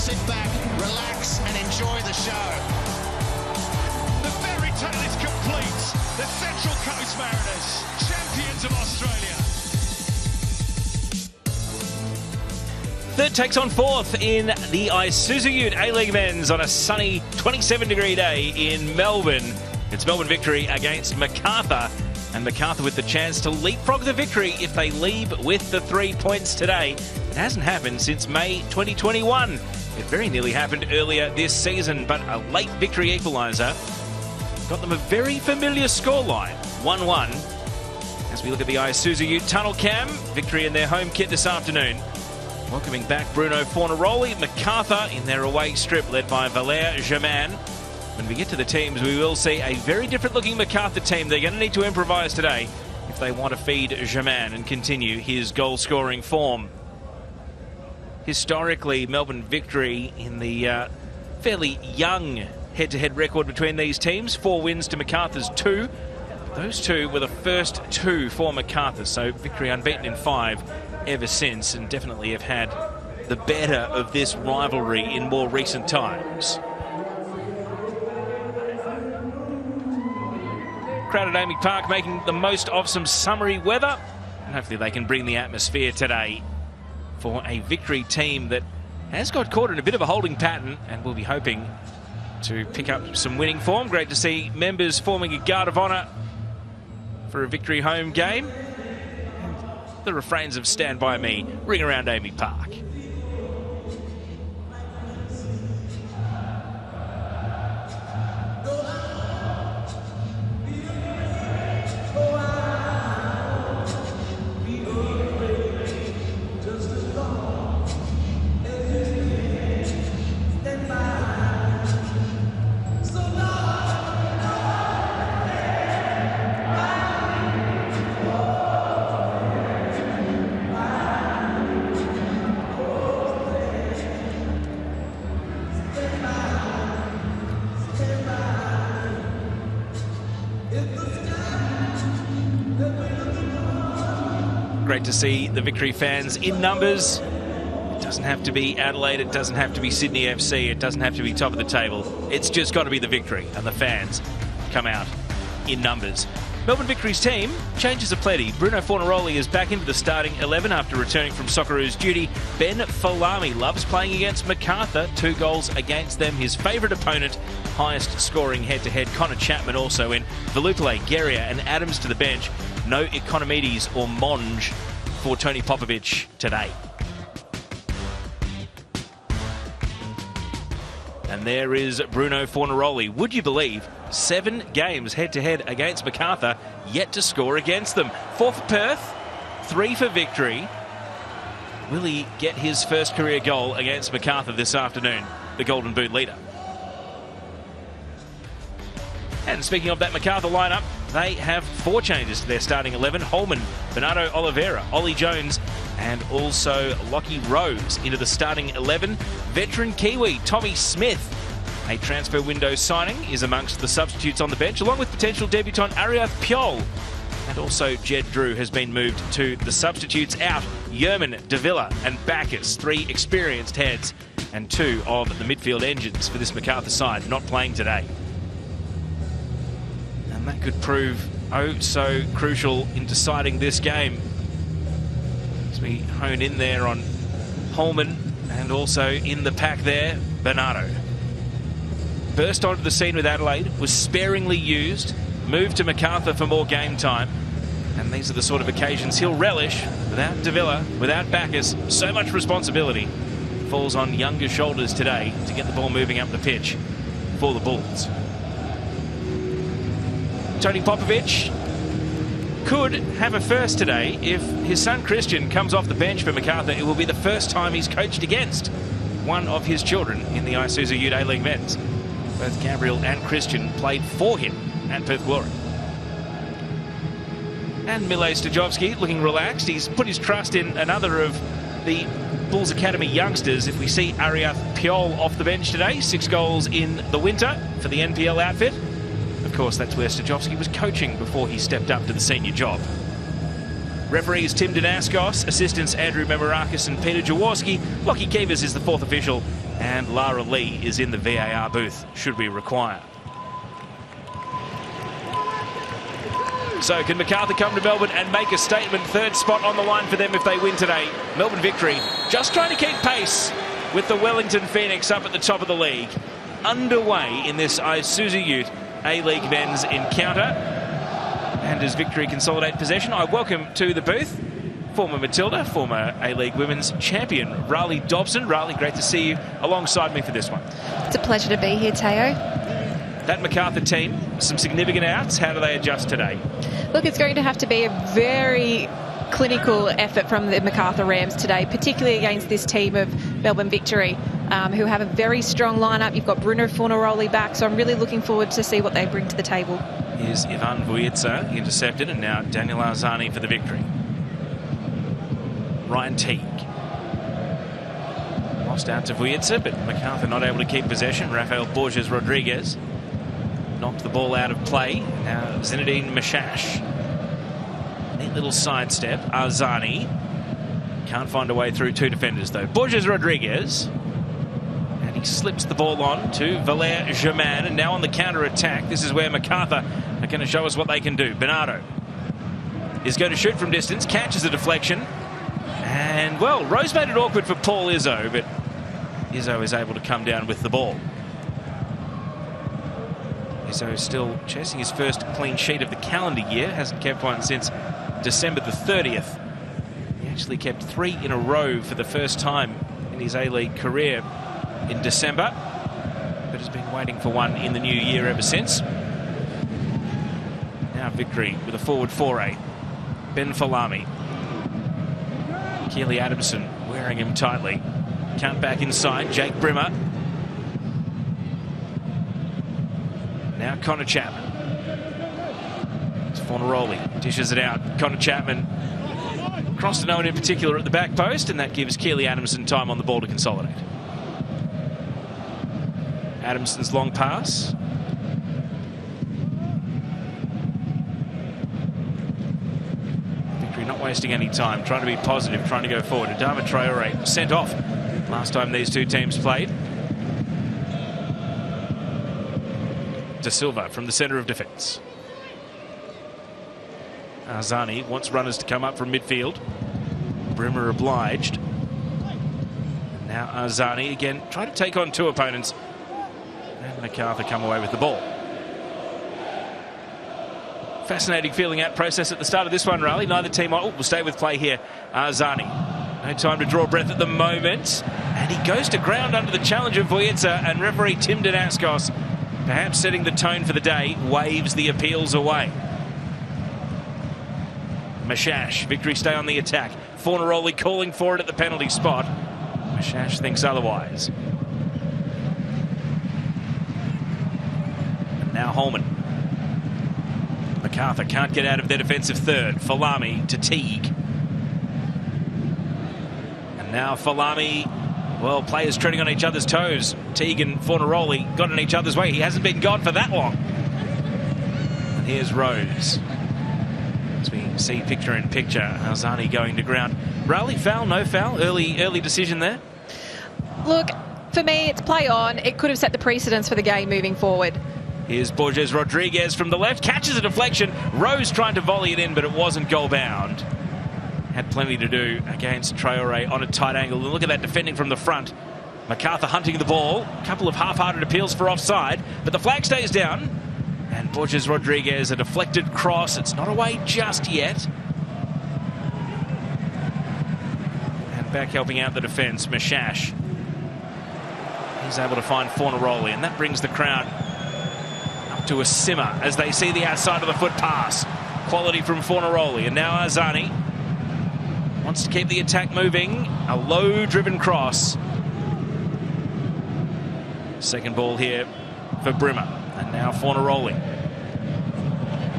sit back, relax and enjoy the show. The fairy tale is complete. The Central Coast Mariners, champions of Australia. Third takes on fourth in the Isuzu Ute A-League Men's on a sunny 27-degree day in Melbourne. It's Melbourne victory against Macarthur, and Macarthur with the chance to leapfrog the victory if they leave with the 3 points today. It hasn't happened since May 2021. It very nearly happened earlier this season, but a late victory equaliser got them a very familiar scoreline, 1-1. As we look at the Isuzu Ute tunnel cam, victory in their home kit this afternoon. Welcoming back Bruno Fornaroli, Macarthur in their away strip led by Valère Germain. When we get to the teams, we will see a very different looking Macarthur team. They're going to need to improvise today if they want to feed Germain and continue his goal scoring form. Historically, Melbourne victory in the fairly young head-to-head record between these teams. 4 wins to Macarthur's 2. Those 2 were the first 2 for Macarthur, so victory unbeaten in 5 ever since, and definitely have had the better of this rivalry in more recent times. Crowd at AAMI Park making the most of some summery weather, and hopefully they can bring the atmosphere today for a victory team that has got caught in a bit of a holding pattern and will be hoping to pick up some winning form. Great to see members forming a guard of honour for a victory home game. The refrains of Stand By Me ring around AAMI Park. Great to see the victory fans in numbers. It doesn't have to be Adelaide, it doesn't have to be Sydney FC, it doesn't have to be top of the table. It's just got to be the victory, and the fans come out in numbers. Melbourne Victory's team changes aplenty. Bruno Fornaroli is back into the starting 11 after returning from Socceroos duty. Ben Falami loves playing against Macarthur, 2 goals against them. His favourite opponent, highest scoring head-to-head, Connor Chapman also in. Velupile, Guerrier and Adams to the bench. No Economides or Monge for Tony Popovic today. And there is Bruno Fornaroli. Would you believe 7 games head-to-head against Macarthur, yet to score against them? 4 for Perth, 3 for victory. Will he get his first career goal against Macarthur this afternoon, the Golden Boot leader? And speaking of that Macarthur lineup, they have 4 changes to their starting 11. Holman, Bernardo Oliveira, Ollie Jones, and also Lockie Rose into the starting 11. Veteran Kiwi Tommy Smith, a transfer window signing, is amongst the substitutes on the bench, along with potential debutant Ariath Piol. And also Jed Drew has been moved to the substitutes. Out Yerman, Davila and Bacchus, 3 experienced heads, and 2 of the midfield engines for this Macarthur side not playing today. And that could prove oh so crucial in deciding this game. As we hone in there on Holman, and also in the pack there, Bernardo. Burst onto the scene with Adelaide, was sparingly used, moved to Macarthur for more game time, and these are the sort of occasions he'll relish. Without Davila, without Bacchus, so much responsibility falls on younger shoulders today to get the ball moving up the pitch for the Bulls. Tony Popovic could have a first today. If his son Christian comes off the bench for Macarthur, it will be the first time he's coached against one of his children in the Isuzu Ute A-League Men's. Both Gabriel and Christian played for him at Perth Glory. And Mile Stajovski looking relaxed. He's put his trust in another of the Bulls Academy youngsters. If we see Ariath Piol off the bench today, 6 goals in the winter for the NPL outfit. Of course, that's where Stajovski was coaching before he stepped up to the senior job. Referees Tim Danaskos, assistants Andrew Memorakis and Peter Jaworski. Lockie Keevers is the fourth official, and Lara Lee is in the VAR booth, should we require. So can Macarthur come to Melbourne and make a statement? Third spot on the line for them if they win today. Melbourne Victory just trying to keep pace with the Wellington Phoenix up at the top of the league. Underway in this Isuzu Ute A-League men's encounter. And as Victory consolidate possession, I welcome to the booth former Matilda, former A-League women's champion, Riley Dobson. Riley, great to see you alongside me for this one. It's a pleasure to be here, Teo. That Macarthur team, some significant outs. How do they adjust today? Look, it's going to have to be a very clinical effort from the Macarthur Rams today, particularly against this team of Melbourne Victory, who have a very strong lineup. You've got Bruno Fornaroli back, so I'm really looking forward to see what they bring to the table. Here's Ivan Vujica intercepted, and now Daniel Arzani for the Victory. Ryan Teague. Lost out to Vujica, but Macarthur not able to keep possession. Rafael Borges Rodriguez knocked the ball out of play. Now Zinedine Mashash. Neat little sidestep. Arzani can't find a way through two defenders though. Borges Rodriguez. And he slips the ball on to Valère Germain. And now on the counter-attack, this is where Macarthur are going to show us what they can do. Bernardo is going to shoot from distance, catches a deflection. And, well, Rose made it awkward for Paul Izzo, but Izzo is able to come down with the ball. Izzo is still chasing his first clean sheet of the calendar year. Hasn't kept one since December the 30th. He actually kept 3 in a row for the first time in his A-League career in December, but has been waiting for one in the new year ever since. Now Victory with a forward foray. Ben Falami. Keely Adamson wearing him tightly. Count back inside. Jake Brimmer. Now Connor Chapman. It's Fornaroli. Dishes it out. Connor Chapman crossed to no one in particular at the back post, and that gives Keely Adamson time on the ball to consolidate. Adamson's long pass. Victory not wasting any time, trying to be positive, trying to go forward. Adama Traore sent off last time these two teams played. De Silva from the centre of defence. Arzani wants runners to come up from midfield. Brimmer obliged. Now Arzani again trying to take on two opponents. And Macarthur come away with the ball. Fascinating feeling out process at the start of this one, Riley. Neither team will stay with play here. Arzani. No time to draw breath at the moment. And he goes to ground under the challenge of Vujica, and referee Tim Danaskos, perhaps setting the tone for the day, waves the appeals away. Mashash, Victory stay on the attack. Fornaroli calling for it at the penalty spot. Mashash thinks otherwise. And now Holman. Macarthur can't get out of their defensive third. Falami to Teague. And now Falami, well, players treading on each other's toes. Teague and Fornaroli got in each other's way. He hasn't been gone for that long. And here's Rose. As we see picture in picture, Arzani going to ground. Riley, foul, no foul? Early decision there? Look, for me, it's play on. It could have set the precedence for the game moving forward. Here's Borges Rodriguez from the left, catches a deflection. Rose trying to volley it in, but it wasn't goal bound. Had plenty to do against Traore on a tight angle. And look at that defending from the front. Macarthur hunting the ball. A couple of half-hearted appeals for offside, but the flag stays down. And Borges Rodriguez, a deflected cross. It's not away just yet. And back helping out the defence, Mashash. He's able to find Fornaroli, and that brings the crowd up to a simmer as they see the outside of the foot pass. Quality from Fornaroli, and now Arzani wants to keep the attack moving. A low-driven cross. Second ball here for Brimmer. And now Fornaroli.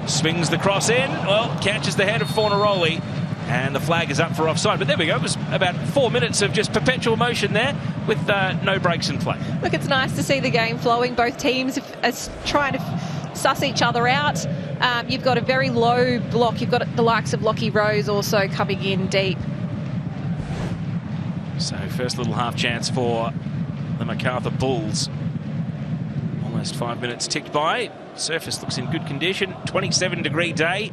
Swings the cross in. Well, catches the head of Fornaroli. And the flag is up for offside. But there we go. It was about 4 minutes of just perpetual motion there with no breaks in play. Look, it's nice to see the game flowing. Both teams are trying to suss each other out. You've got a very low block. You've got the likes of Lockie Rose also coming in deep. So first little half chance for the Macarthur Bulls. Almost 5 minutes ticked by. Surface looks in good condition. 27-degree day.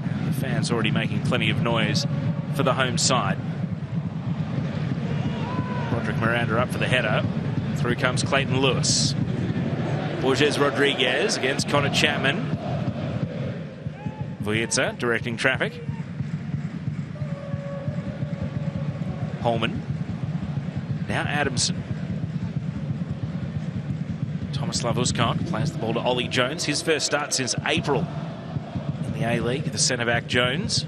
And the fans already making plenty of noise for the home side. Roderick Miranda up for the header. Through comes Clayton Lewis. Borges Rodriguez against Connor Chapman. Vujica directing traffic. Holman. Now Adamson. Thomas Lavuscon plays the ball to Ollie Jones. His first start since April in the A-League. The centre-back Jones.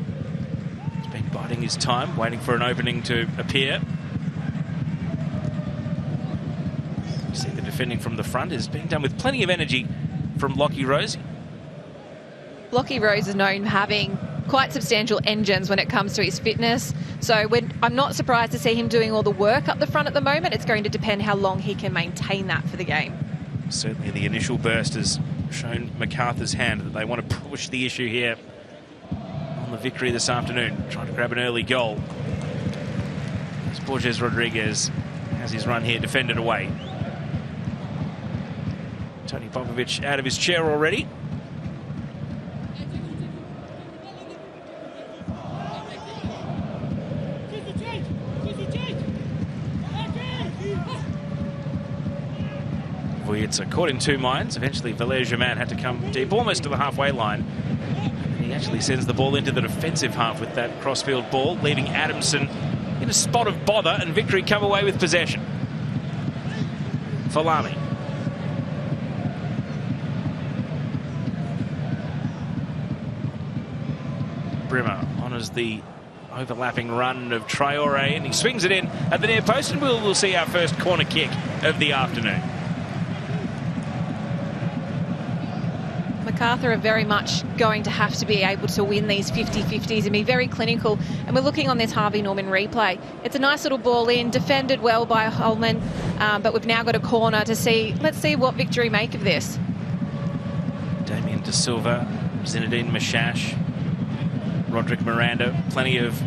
He's been biding his time, waiting for an opening to appear. You see the defending from the front is being done with plenty of energy from Lockie Rose. Lockie Rose is known for having quite substantial engines when it comes to his fitness. So I'm not surprised to see him doing all the work up the front at the moment. It's going to depend how long he can maintain that for the game. Certainly the initial burst has shown Macarthur's hand that they want to push the issue here on the victory this afternoon, trying to grab an early goal. As Borges Rodriguez has his run here defended away. Tony Popovic out of his chair already. Vujica caught in two minds. Eventually, Valère Germain had to come deep, almost to the halfway line. And he actually sends the ball into the defensive half with that crossfield ball, leaving Adamson in a spot of bother, and Victory come away with possession. Falami. Brimmer honours the overlapping run of Traore, and he swings it in at the near post, and we'll see our first corner kick of the afternoon. Macarthur are very much going to have to be able to win these 50-50s and be very clinical. And we're looking on this Harvey Norman replay. It's a nice little ball in, defended well by Holman, but we've now got a corner to see. Let's see what Victory make of this. Damien De Silva, Zinedine Mashash, Roderick Miranda, plenty of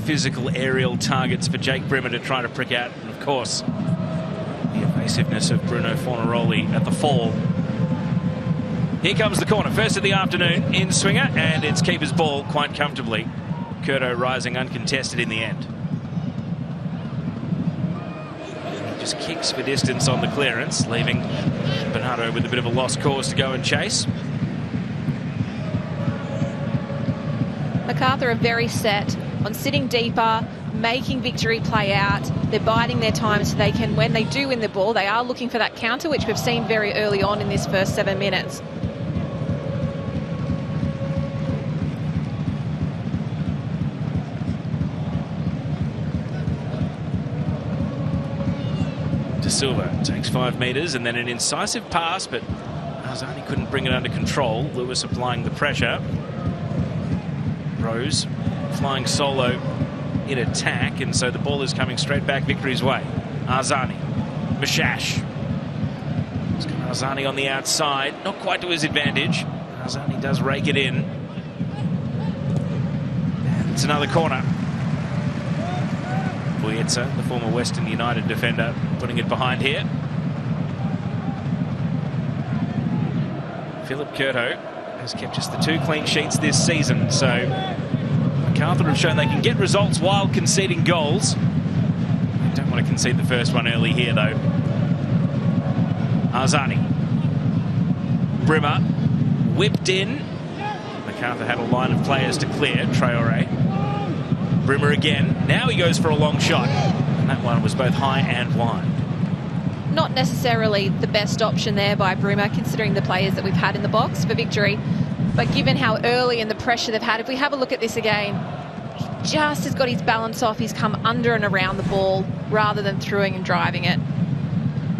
physical aerial targets for Jake Brimmer to try to prick out. And of course, the evasiveness of Bruno Fornaroli at the fall. Here comes the corner, first of the afternoon in swinger, and it's keeper's ball quite comfortably. Curto rising uncontested in the end. He just kicks for distance on the clearance, leaving Bernardo with a bit of a lost cause to go and chase. Macarthur are very set on sitting deeper, making Victory play out. They're biding their time so they can, when they do win the ball, they are looking for that counter, which we've seen very early on in this first 7 minutes. De Silva takes 5 metres and then an incisive pass, but Arzani couldn't bring it under control. Lewis applying the pressure. Rose flying solo in attack, and so the ball is coming straight back Victory's way. Arzani, Mashash. It's got Arzani on the outside, not quite to his advantage. Arzani does rake it in. And it's another corner. Vujica, the former Western United defender, putting it behind here. Philip Curto has kept just the 2 clean sheets this season, so Macarthur have shown they can get results while conceding goals. They don't want to concede the first one early here, though. Arzani. Brimmer whipped in. Macarthur had a line of players to clear. Traore. Brimmer again. Now he goes for a long shot, and that one was both high and wide. Not necessarily the best option there by Brimmer, considering the players that we've had in the box for Victory. But given how early and the pressure they've had, if we have a look at this again, he just has got his balance off. He's come under and around the ball rather than throughing and driving it.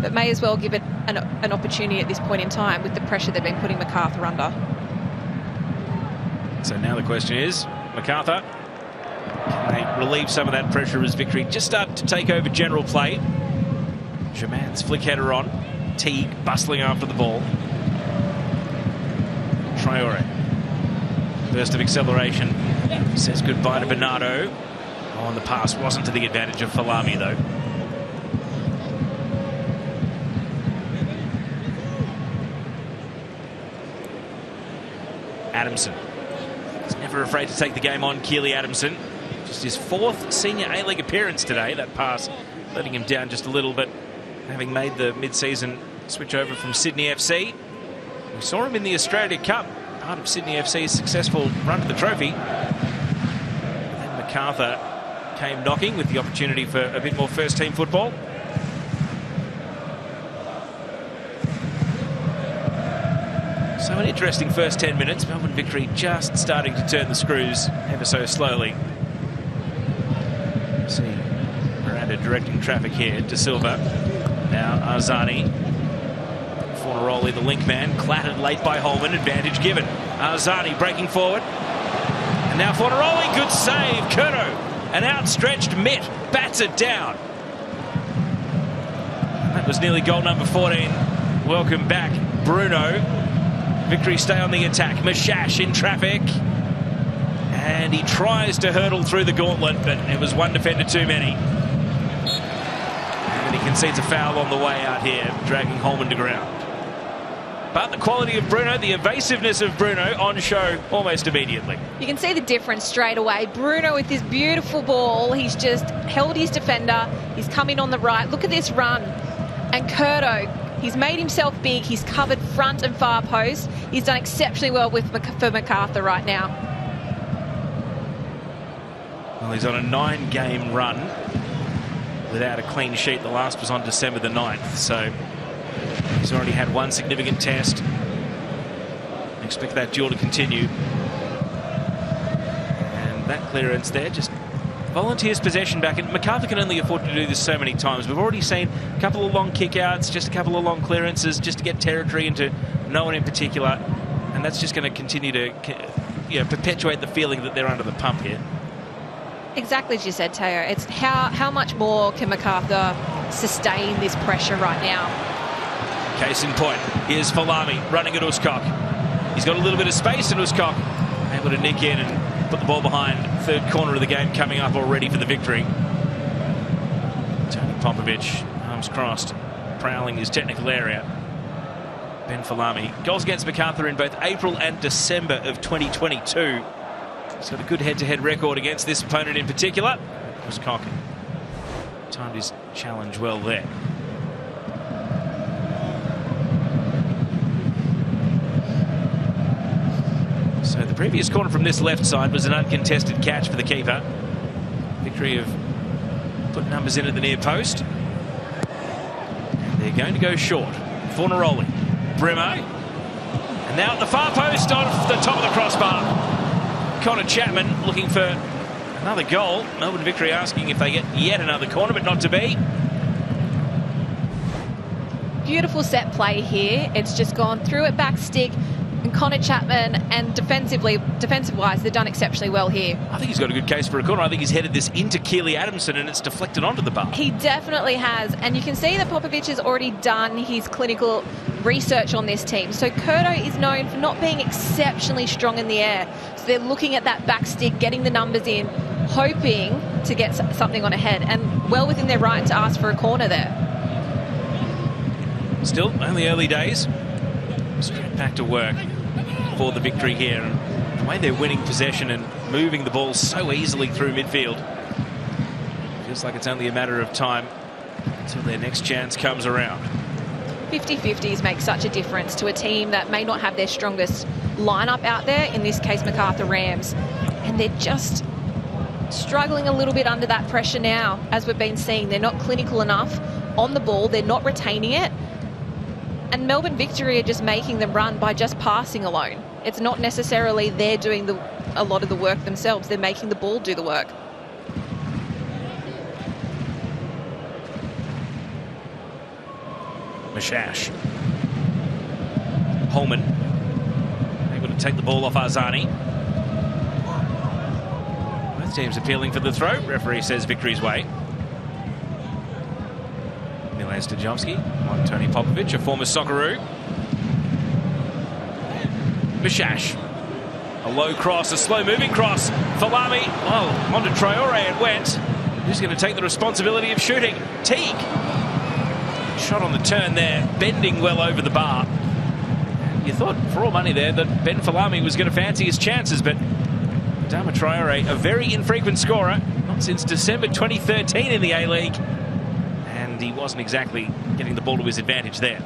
But may as well give it an opportunity at this point in time with the pressure they've been putting Macarthur under. So now the question is, Macarthur, can they relieve some of that pressure as Victory just started to take over general play? Germain's flick header on. Teague bustling after the ball. Traore. Burst of acceleration. Says goodbye to Bernardo. Oh, and the pass wasn't to the advantage of Falami, though. Adamson. He's never afraid to take the game on, Keely Adamson. Just his 4th senior A-League appearance today. That pass letting him down just a little, but having made the mid-season switch over from Sydney FC. We saw him in the Australia Cup, part of Sydney FC's successful run to the trophy. And then Macarthur came knocking with the opportunity for a bit more first-team football. So an interesting first 10 minutes. Melbourne Victory just starting to turn the screws ever so slowly. See Miranda directing traffic here to Silva. Now Arzani. Fornaroli, the link man, clattered late by Holman. Advantage given. Arzani breaking forward. And now Fornaroli, good save. Curto, an outstretched mitt, bats it down. That was nearly goal number 14. Welcome back, Bruno. Victory stay on the attack. Mashash in traffic. And he tries to hurdle through the gauntlet, but it was one defender too many. And he concedes a foul on the way out here, dragging Holman to ground. But the quality of Bruno, the evasiveness of Bruno on show almost immediately. You can see the difference straight away. Bruno with this beautiful ball, he's just held his defender. He's come in on the right. Look at this run. And Curto, he's made himself big. He's covered front and far post. He's done exceptionally well for Macarthur right now. Well, he's on a 9-game run without a clean sheet. The last was on December the 9th. So he's already had one significant test. Expect that duel to continue. And that clearance there just volunteers possession back. And Macarthur can only afford to do this so many times. We've already seen a couple of long kick-outs, just a couple of long clearances, just to get territory into no one in particular. And that's just going to continue to perpetuate the feeling that they're under the pump here. Exactly as you said, Teo. It's how much more can Macarthur sustain this pressure right now? Case in point, here's Falami running at Uskok. He's got a little bit of space in Uskok, able to nick in and put the ball behind. Third corner of the game coming up already for the Victory. Tony Popovic, arms crossed, prowling his technical area. Ben Falami. Goals against Macarthur in both April and December of 2022. He's got a good head-to-head record against this opponent in particular. Uskok timed his challenge well there. So the previous corner from this left side was an uncontested catch for the keeper. Victory have put numbers in at the near post. And they're going to go short. Fornaroli, Brimmer, and now at the far post off the top of the crossbar. Connor Chapman looking for another goal. Melbourne Victory asking if they get yet another corner, but not to be. Beautiful set play here. It's just gone through at back stick. And Connor Chapman, and defensive-wise, they've done exceptionally well here. I think he's got a good case for a corner. I think he's headed this into Keely Adamson and it's deflected onto the bar. He definitely has. And you can see that Popovic has already done his clinical research on this team. So Curto is known for not being exceptionally strong in the air. So they're looking at that back stick, getting the numbers in, hoping to get something on ahead. And well within their right to ask for a corner there. Still, only early days. Straight back to work for the Victory here. And the way they're winning possession and moving the ball so easily through midfield, feels like it's only a matter of time until their next chance comes around. 50-50s make such a difference to a team that may not have their strongest lineup out there, in this case Macarthur Rams, and they're just struggling a little bit under that pressure now. As we've been seeing, they're not clinical enough on the ball, they're not retaining it. And Melbourne Victory are just making them run by just passing alone. It's not necessarily they're doing a lot of the work themselves. They're making the ball do the work. Mashash. Holman able to take the ball off Arzani. Both teams appealing for the throw. Referee says Victory's way. Stajovski on Tony Popovic, a former Socceroo. Mishash. A low cross, a slow-moving cross. Falami, oh, onto Traore it went. Who's going to take the responsibility of shooting? Teague. Shot on the turn there, bending well over the bar. You thought, for all money there, that Ben Falami was going to fancy his chances, but Adama Traore, a very infrequent scorer, not since December 2013 in the A-League, and he wasn't exactly getting the ball to his advantage there.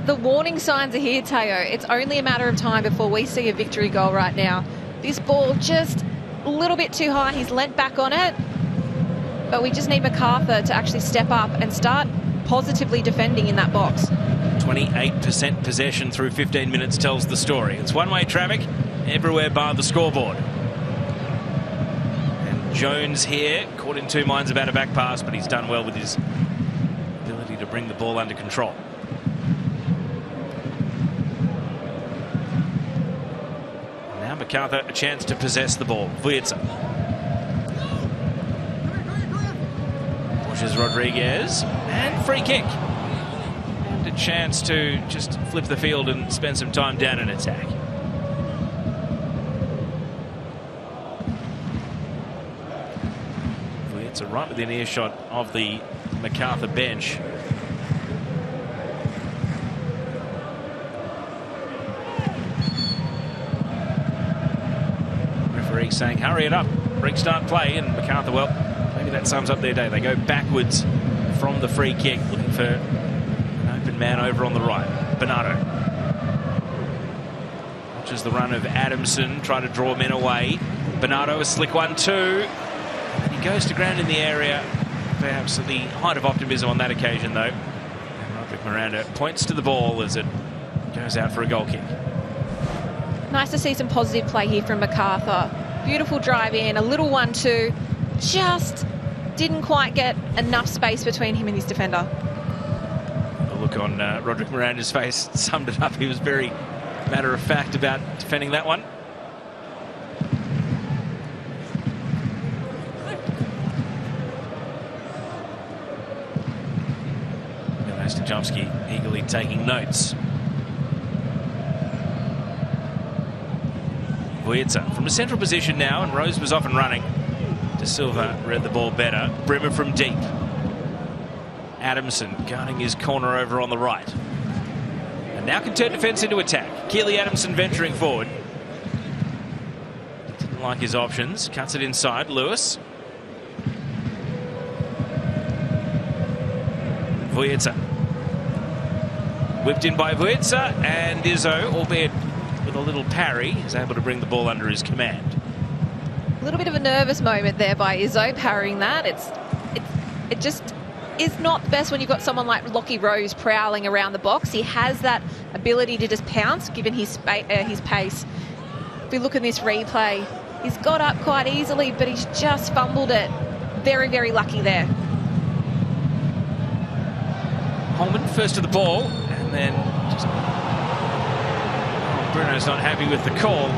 The warning signs are here, Teo. It's only a matter of time before we see a victory goal right now. This ball just a little bit too high. He's leant back on it, but we just need Macarthur to actually step up and start positively defending in that box. 28% possession through 15 minutes tells the story. It's one-way traffic everywhere bar the scoreboard. And Jones here, caught in two minds about a back pass, but he's done well with his ability to bring the ball under control. Now Macarthur a chance to possess the ball. Vujica. Pushes Rodriguez, and free kick. And a chance to just flip the field and spend some time down in attack. Vujica right within earshot of the Macarthur bench. Referee saying hurry it up, restart play, and Macarthur, well, maybe that sums up their day. They go backwards from the free kick, looking for an open man over on the right. Bernardo watches the run of Adamson, try to draw men away. Bernardo, a slick 1-2. And he goes to ground in the area, perhaps at the height of optimism on that occasion, though. And Roderick Miranda points to the ball as it goes out for a goal kick. Nice to see some positive play here from Macarthur. Beautiful drive in, a little 1-2. Just didn't quite get enough space between him and his defender. The look on Roderick Miranda's face summed it up. He was very matter-of-fact about defending that one. Stajovski eagerly taking notes. Vujica from a central position now, and Rose was off and running. De Silva read the ball better. Brimmer from deep. Adamson guarding his corner over on the right. And now can turn defence into attack. Keely Adamson venturing forward. Didn't like his options. Cuts it inside. Lewis. Vujica. Whipped in by Vujica, and Izzo, albeit with a little parry, is able to bring the ball under his command. A little bit of a nervous moment there by Izzo parrying that. It just is not the best when you've got someone like Lockie Rose prowling around the box. He has that ability to just pounce given his pace. If we look at this replay, he's got up quite easily, but he's just fumbled it. Very, very lucky there. Holman first to the ball, and then just... Bruno's not happy with the call.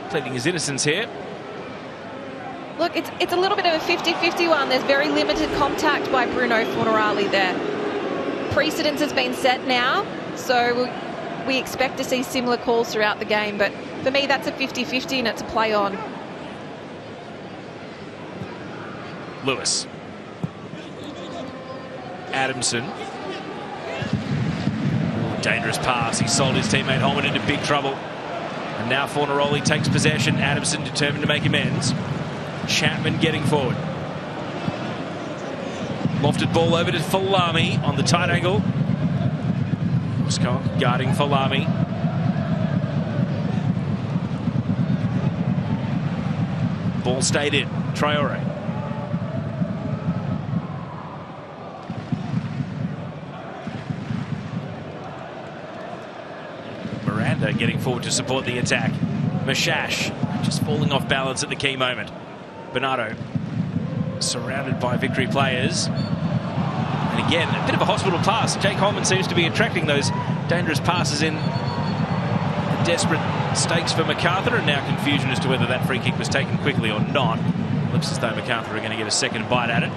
Pleading his innocence here. Look, it's a little bit of a 50-50 one. There's very limited contact by Bruno Fornaroli there. Precedence has been set now, so we expect to see similar calls throughout the game, but for me that's a 50-50 and it's a play on. Lewis. Adamson. Dangerous pass. He sold his teammate Holman into big trouble. And now Fornaroli takes possession. Adamson determined to make amends. Chapman getting forward. Lofted ball over to Falami on the tight angle. Scott guarding Falami. Ball stayed in. Traore. Miranda getting forward to support the attack. Mishash just falling off balance at the key moment. Bernardo surrounded by Victory players. And again, a bit of a hospital pass. Jake Holman seems to be attracting those dangerous passes in a desperate Mistakes for Macarthur, and now confusion as to whether that free kick was taken quickly or not. Looks as though Macarthur are going to get a second bite at it.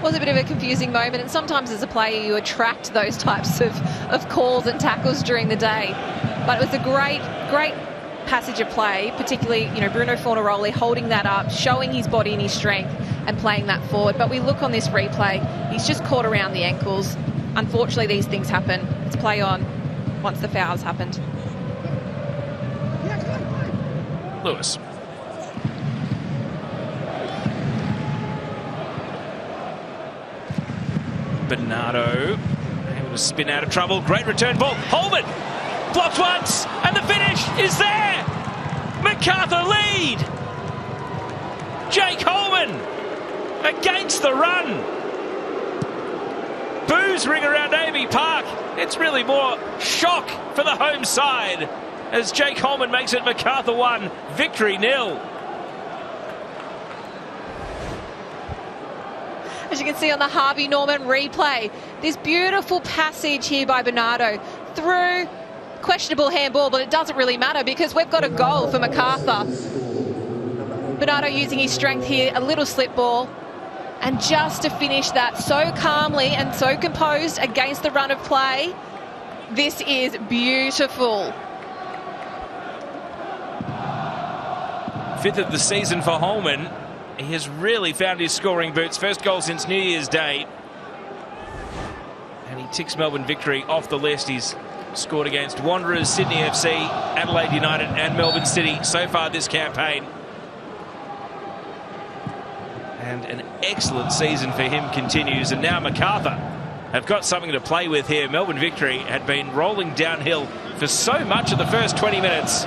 Was a bit of a confusing moment, and sometimes as a player you attract those types of calls and tackles during the day. But it was a great passage of play, particularly, you know, Bruno Fornaroli holding that up, showing his body and his strength and playing that forward. But we look on this replay, he's just caught around the ankles. Unfortunately, these things happen. It's play on once the foul's happened. Lewis. Bernardo able to spin out of trouble. Great return ball. Holman blocked once, and the finish is there. Macarthur lead. Jake Holman against the run. Boos ring around Amy Park. It's really more shock for the home side as Jake Holman makes it Macarthur 1, Victory 0. As you can see on the Harvey Norman replay, this beautiful passage here by Bernardo through questionable handball, but it doesn't really matter because we've got a goal for Macarthur. Bernardo using his strength here, a little slip ball, and just to finish that so calmly and so composed against the run of play. This is beautiful. 5th of the season for Holman. He has really found his scoring boots. First goal since New Year's Day. And he ticks Melbourne Victory off the list. He's scored against Wanderers, Sydney FC, Adelaide United and Melbourne City so far this campaign. And an excellent season for him continues. And now Macarthur have got something to play with here. Melbourne Victory had been rolling downhill for so much of the first 20 minutes.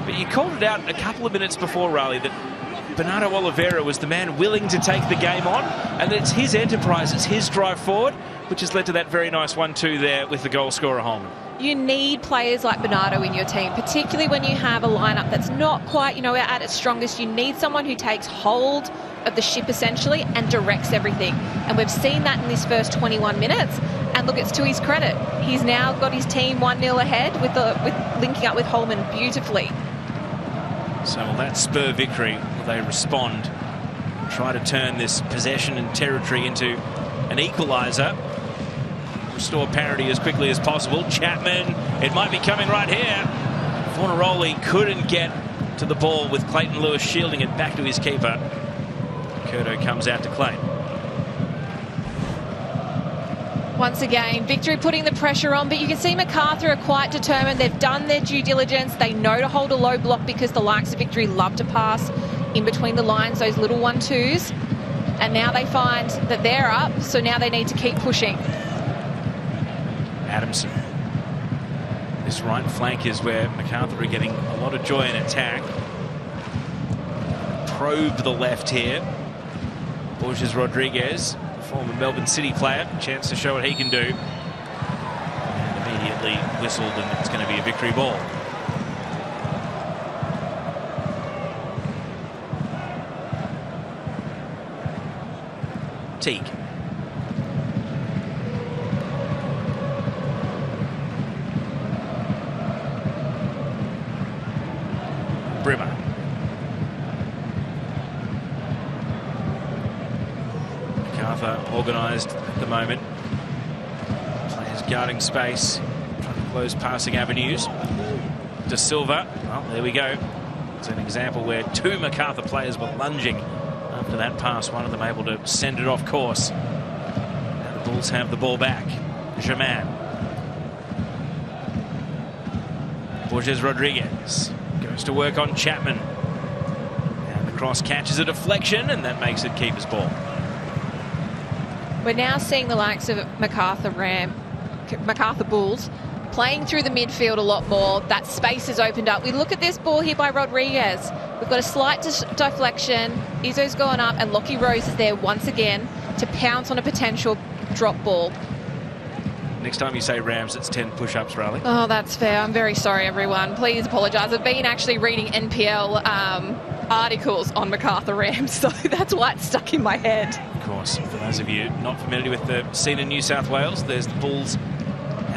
But you called it out a couple of minutes before, Riley, that Bernardo Oliveira was the man willing to take the game on, and it's his enterprise, it's his drive forward, which has led to that very nice 1-2 there with the goal scorer Holman. You need players like Bernardo in your team, particularly when you have a lineup that's not quite, you know, at its strongest. You need someone who takes hold of the ship essentially and directs everything. And we've seen that in this first 21 minutes. And look, it's to his credit. He's now got his team 1-0 ahead with linking up with Holman beautifully. So will that spur Victory? Will they respond? Try to turn this possession and territory into an equaliser. Restore parity as quickly as possible. Chapman, it might be coming right here. Fornaroli couldn't get to the ball with Clayton Lewis shielding it back to his keeper. Curto comes out to claim. Once again, Victory putting the pressure on, but you can see Macarthur are quite determined. They've done their due diligence. They know to hold a low block because the likes of Victory love to pass in between the lines, those little 1-2s. And now they find that they're up, so now they need to keep pushing. Adamson. This right flank is where Macarthur are getting a lot of joy in attack. Probe the left here. Borges Rodriguez, former Melbourne City player, chance to show what he can do. And immediately whistled, and it's going to be a Victory ball. Teague. Brimmer. Macarthur organised at the moment. Players guarding space, trying to close passing avenues. De Silva, well, there we go. It's an example where two Macarthur players were lunging after that pass. One of them able to send it off course. Now the Bulls have the ball back. Germain. Borges Rodriguez goes to work on Chapman. And the cross catches a deflection, and that makes it keeper's ball. We're now seeing the likes of Macarthur Bulls playing through the midfield a lot more. That space has opened up. We look at this ball here by Rodriguez. We've got a slight deflection. Izzo's gone up, and Lockie Rose is there once again to pounce on a potential drop ball. Next time you say Rams, it's 10 push-ups, Riley. Oh, that's fair. I'm very sorry, everyone. Please apologise. I've been actually reading NPL articles on Macarthur Rams, so that's why it's stuck in my head. Of course, for those of you not familiar with the scene in New South Wales, there's the Bulls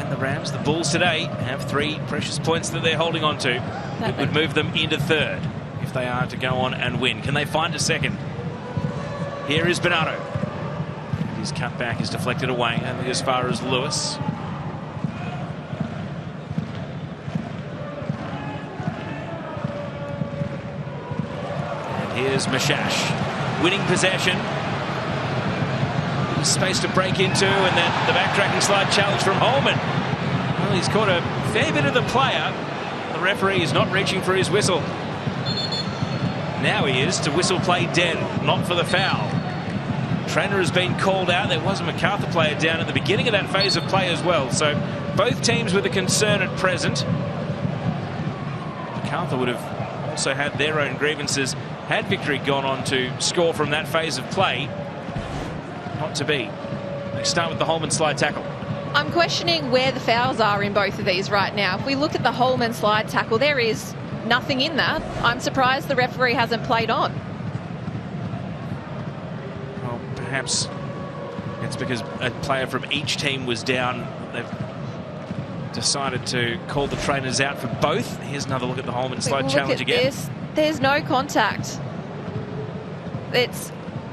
And the Rams, the Bulls today, have 3 precious points that they're holding on to. It would move them into third if they are to go on and win. Can they find a second? Here is Bernardo. His cutback is deflected away, only as far as Lewis. And here's Mashash, winning possession. Space to break into, and then the backtracking slide challenge from Holman. Well, he's caught a fair bit of the player. The referee is not reaching for his whistle. Now he is to whistle play dead, not for the foul. Trainer has been called out. There was a Macarthur player down at the beginning of that phase of play as well. So both teams with a concern at present. Macarthur would have also had their own grievances had Victory gone on to score from that phase of play. Not to be. They start with the Holman slide tackle. I'm questioning where the fouls are in both of these right now. If we look at the Holman slide tackle, there is nothing in that. I'm surprised the referee hasn't played on. Well, perhaps it's because a player from each team was down. They've decided to call the trainers out for both. Here's another look at the Holman slide challenge again. There's no contact.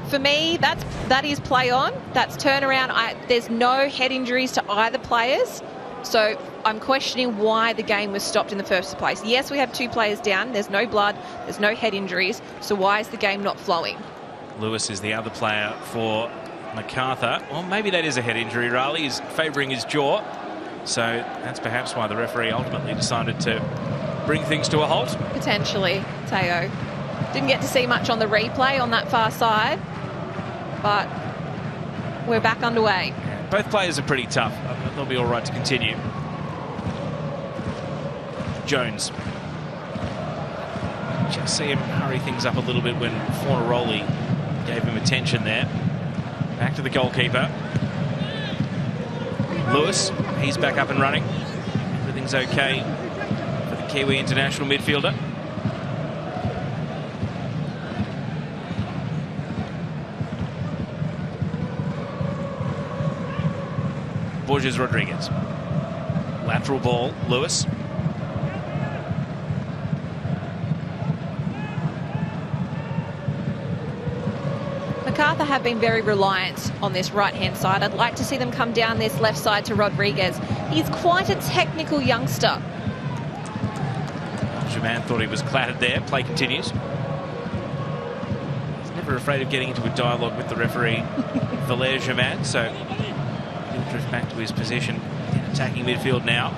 For me, that is play on. That's turnaround. There's no head injuries to either players. So I'm questioning why the game was stopped in the first place. Yes, we have 2 players down. There's no blood. There's no head injuries. So why is the game not flowing? Lewis is the other player for Macarthur. Well, maybe that is a head injury, Riley. He's favouring his jaw. So that's perhaps why the referee ultimately decided to bring things to a halt. Potentially, Teo. Didn't get to see much on the replay on that far side. But we're back underway. Both players are pretty tough. They'll be all right to continue. Jones. Just see him hurry things up a little bit when Fornaroli gave him attention there. Back to the goalkeeper. Lewis, he's back up and running. Everything's okay for the Kiwi international midfielder. Borges Rodriguez. Lateral ball, Lewis. Macarthur have been very reliant on this right-hand side. I'd like to see them come down this left side to Rodriguez. He's quite a technical youngster. Germain thought he was clattered there. Play continues. He's never afraid of getting into a dialogue with the referee, Valère Germain, so he'll drift back to his position in attacking midfield now.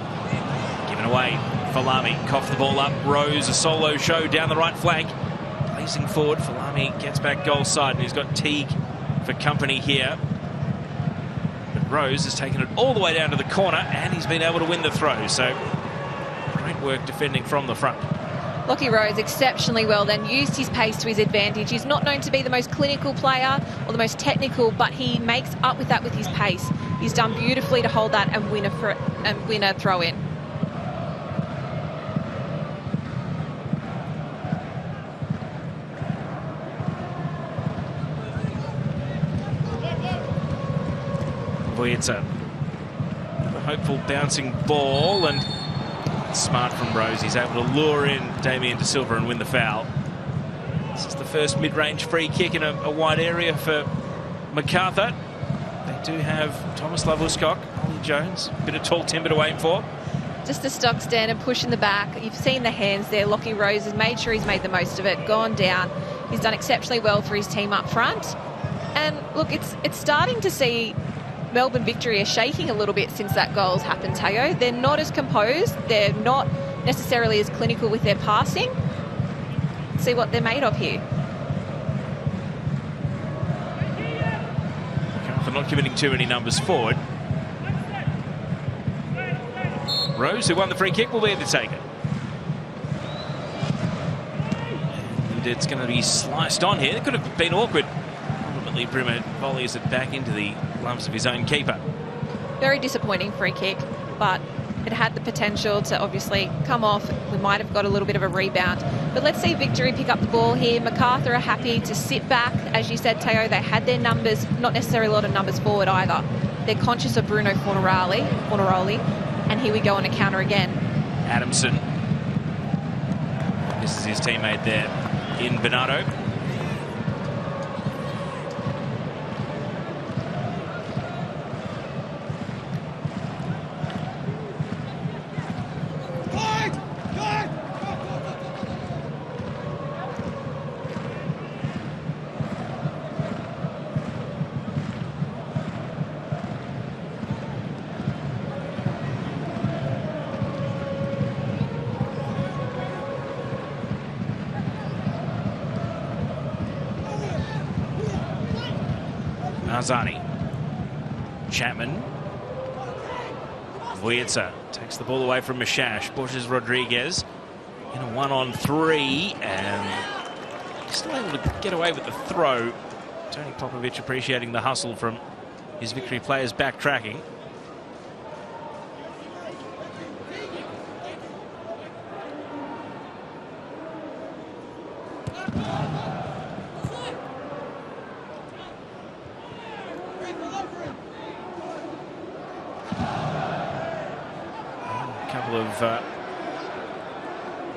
Given away. Falami coughed the ball up. Rose, a solo show down the right flank. Placing forward. Falami gets back goal side, and he's got Teague for company here. But Rose has taken it all the way down to the corner, and he's been able to win the throw. So great work defending from the front. Lockie Rose exceptionally well then used his pace to his advantage. He's not known to be the most clinical player or the most technical, but he makes up with that with his pace. He's done beautifully to hold that and win a throw in. Voyeta, a hopeful bouncing ball, and smart from Rose. He's able to lure in Damien De Silva and win the foul. This is the first mid-range free kick in a wide area for Macarthur. They do have Thomas Love-Uscock, Ollie Jones, a bit of tall timber to aim for. Just a stock standard push in the back. You've seen the hands there. Lockie Rose has made sure he's made the most of it, gone down. He's done exceptionally well for his team up front. And look, it's starting to see Melbourne Victory are shaking a little bit since that goal's happened, Teo. They're not as composed. They're not necessarily as clinical with their passing. See what they're made of here. For not committing too many numbers forward. Rose, who won the free kick, will be able to take it. And it's going to be sliced on here. It could have been awkward. Ultimately, Brimmer volleys it back into the gloves of his own keeper. Very disappointing free kick, but it had the potential to obviously come off. We might have got a little bit of a rebound. But let's see Victory pick up the ball here. Macarthur are happy to sit back. As you said, Teo, they had their numbers, not necessarily a lot of numbers forward either. They're conscious of Bruno Fornaroli, and here we go on a counter again. Adamson. This is his teammate there in Bernardo. Arzani. Chapman. Ute takes the ball away from Mishash. Borges Rodriguez in a 1-on-3 and still able to get away with the throw. Tony Popovic appreciating the hustle from his Victory players backtracking. Couple of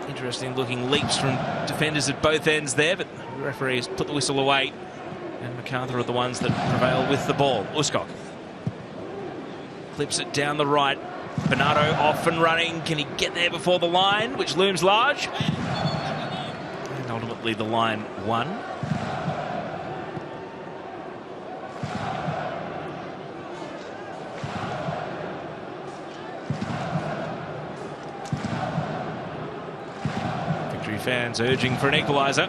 interesting looking leaps from defenders at both ends there, but the referee has put the whistle away and Macarthur are the ones that prevail with the ball. Uskok clips it down the right. Bernardo off and running. Can he get there before the line, which looms large? And ultimately the line won. Fans urging for an equaliser.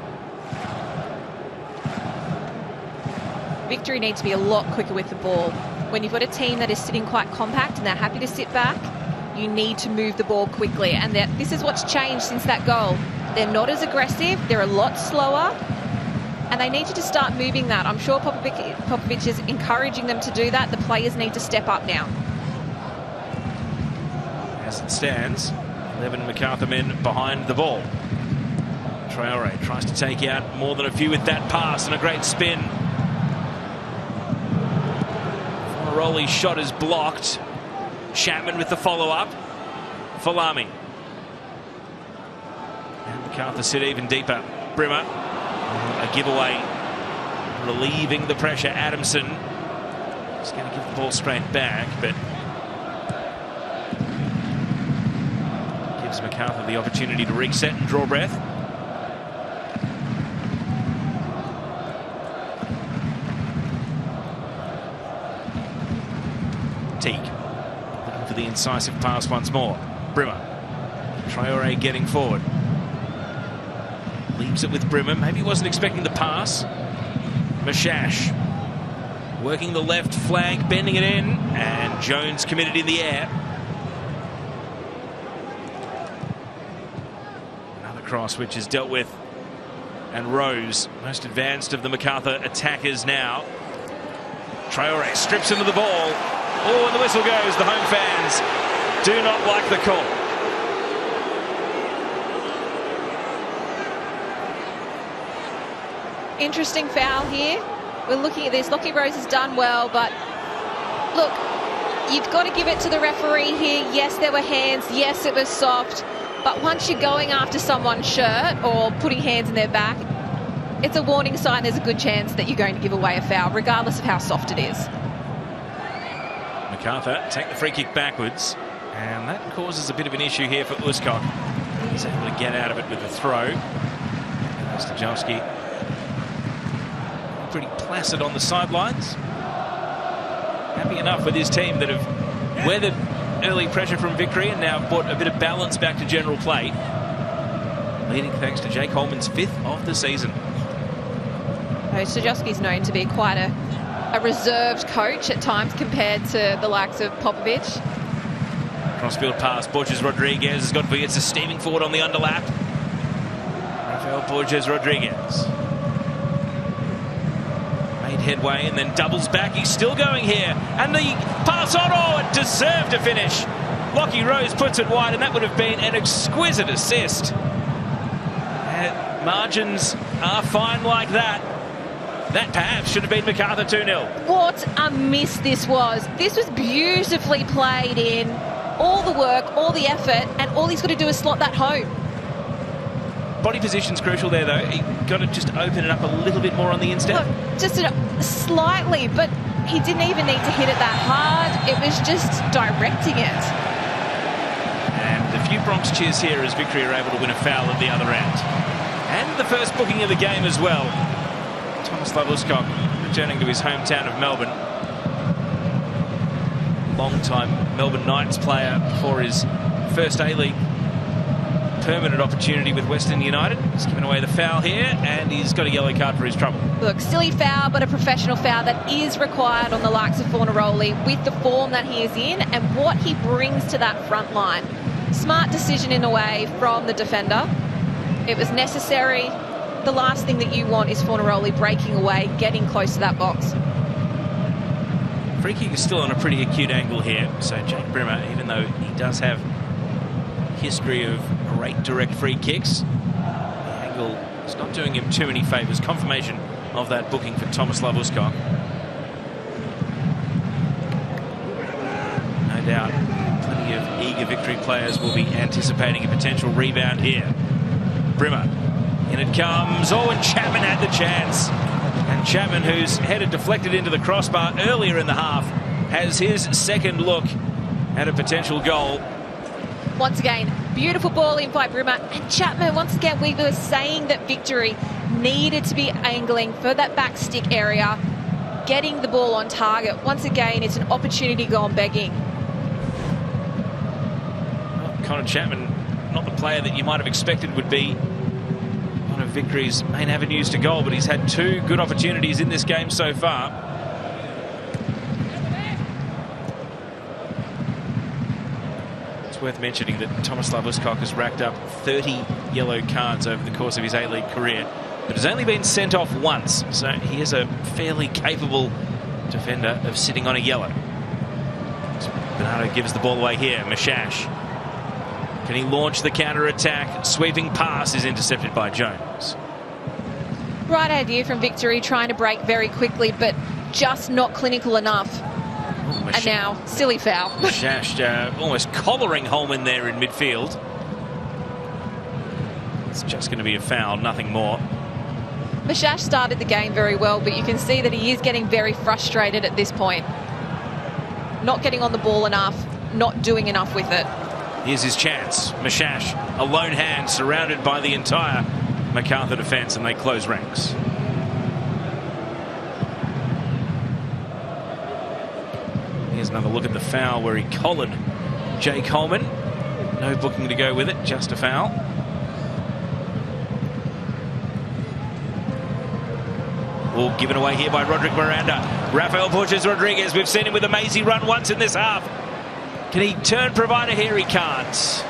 Victory needs to be a lot quicker with the ball. When you've got a team that is sitting quite compact and they're happy to sit back, you need to move the ball quickly. And this is what's changed since that goal. They're not as aggressive, they're a lot slower, and they need to just start moving that. I'm sure Popovic is encouraging them to do that. The players need to step up now. As it stands, 11 Macarthur men behind the ball. Traore tries to take out more than a few with that pass and a great spin. Fornaroli's shot is blocked. Chapman with the follow-up. Falami. And Macarthur sit even deeper. Brimmer. A giveaway. Relieving the pressure. Adamson. He's going to give the ball straight back, but gives Macarthur the opportunity to reset and draw breath. Teague looking for the incisive pass once more. Brimmer. Traore getting forward. Leaves it with Brimmer. Maybe he wasn't expecting the pass. Mishash working the left flank, bending it in, and Jones committed in the air. Another cross which is dealt with, and Rose, most advanced of the Macarthur attackers now. Traore strips into the ball. Oh, and the whistle goes. The home fans do not like the call. Interesting foul here. We're looking at this. Lockie Rose has done well, but look, you've got to give it to the referee here. Yes, there were hands. Yes, it was soft. But once you're going after someone's shirt or putting hands in their back, it's a warning sign. There's a good chance that you're going to give away a foul, regardless of how soft it is. Macarthur take the free kick backwards, and that causes a bit of an issue here for Uskok. He's able to get out of it with a throw. Stajowski pretty placid on the sidelines. Happy enough with his team that have weathered early pressure from Victory and now brought a bit of balance back to general play. Leading thanks to Jake Holman's 5th of the season. Stajowski's known to be quite a reserved coach at times compared to the likes of Popovic. Crossfield pass. Borges Rodriguez has got Ute steaming forward on the underlap. Rafael Borges Rodriguez made headway and then doubles back. He's still going here. And the pass on. Oh, it deserved a finish. Lockie Rose puts it wide, and that would have been an exquisite assist. And margins are fine like that. That perhaps should have been Macarthur 2-0. What a miss this was. This was beautifully played in. all the work, all the effort, and all he's got to do is slot that home. Body position's crucial there, though. He got to just open it up a little bit more on the instep. Look, just slightly, but he didn't even need to hit it that hard. It was just directing it. And a few Bronx cheers here as Victory are able to win a foul at the other end. And the first booking of the game as well. Thomas Lavuscock returning to his hometown of Melbourne. Long-time Melbourne Knights player before his first A-League permanent opportunity with Western United. He's given away the foul here, and he's got a yellow card for his trouble. Look, silly foul, but a professional foul that is required on the likes of Fornaroli with the form that he is in and what he brings to that front line. Smart decision in a way from the defender. It was necessary. The last thing that you want is Fornaroli breaking away, getting close to that box. Free kick is still on a pretty acute angle here, so Jake Brimmer, even though he does have history of great direct free kicks, the angle is not doing him too many favours. Confirmation of that booking for Thomas Lavuscock. No doubt plenty of eager Victory players will be anticipating a potential rebound here. Brimmer, in it comes. Oh, and Chapman had the chance. And Chapman, whose head had deflected into the crossbar earlier in the half, has his second look at a potential goal. Once again, beautiful ball in by Brimmer. And Chapman, once again, we were saying that Victory needed to be angling for that back stick area, getting the ball on target. Once again, it's an opportunity gone begging. Well, Connor Chapman, not the player that you might have expected would be one of Victory's main avenues to goal, but he's had two good opportunities in this game so far. It's worth mentioning that Thomas Lavuscock has racked up 30 yellow cards over the course of his A-League career, but has only been sent off once, so he is a fairly capable defender of sitting on a yellow. Bernardo gives the ball away here. Mishash. Can he launch the counter-attack? Sweeping pass is intercepted by Jones. Right idea from Victory, trying to break very quickly, but just not clinical enough. Ooh, and now, silly foul. Mishash almost collaring Holman there in midfield. It's just going to be a foul, nothing more. Mishash started the game very well, but you can see that he is getting very frustrated at this point. Not getting on the ball enough, not doing enough with it. Here's his chance. Mishash, a lone hand, surrounded by the entire Macarthur defence, and they close ranks. Here's another look at the foul where he collared Jake Holman. No booking to go with it, just a foul. All given away here by Roderick Miranda. Rafael pushes Rodriguez. We've seen him with a mazy run once in this half. Can he turn provider here? He can't.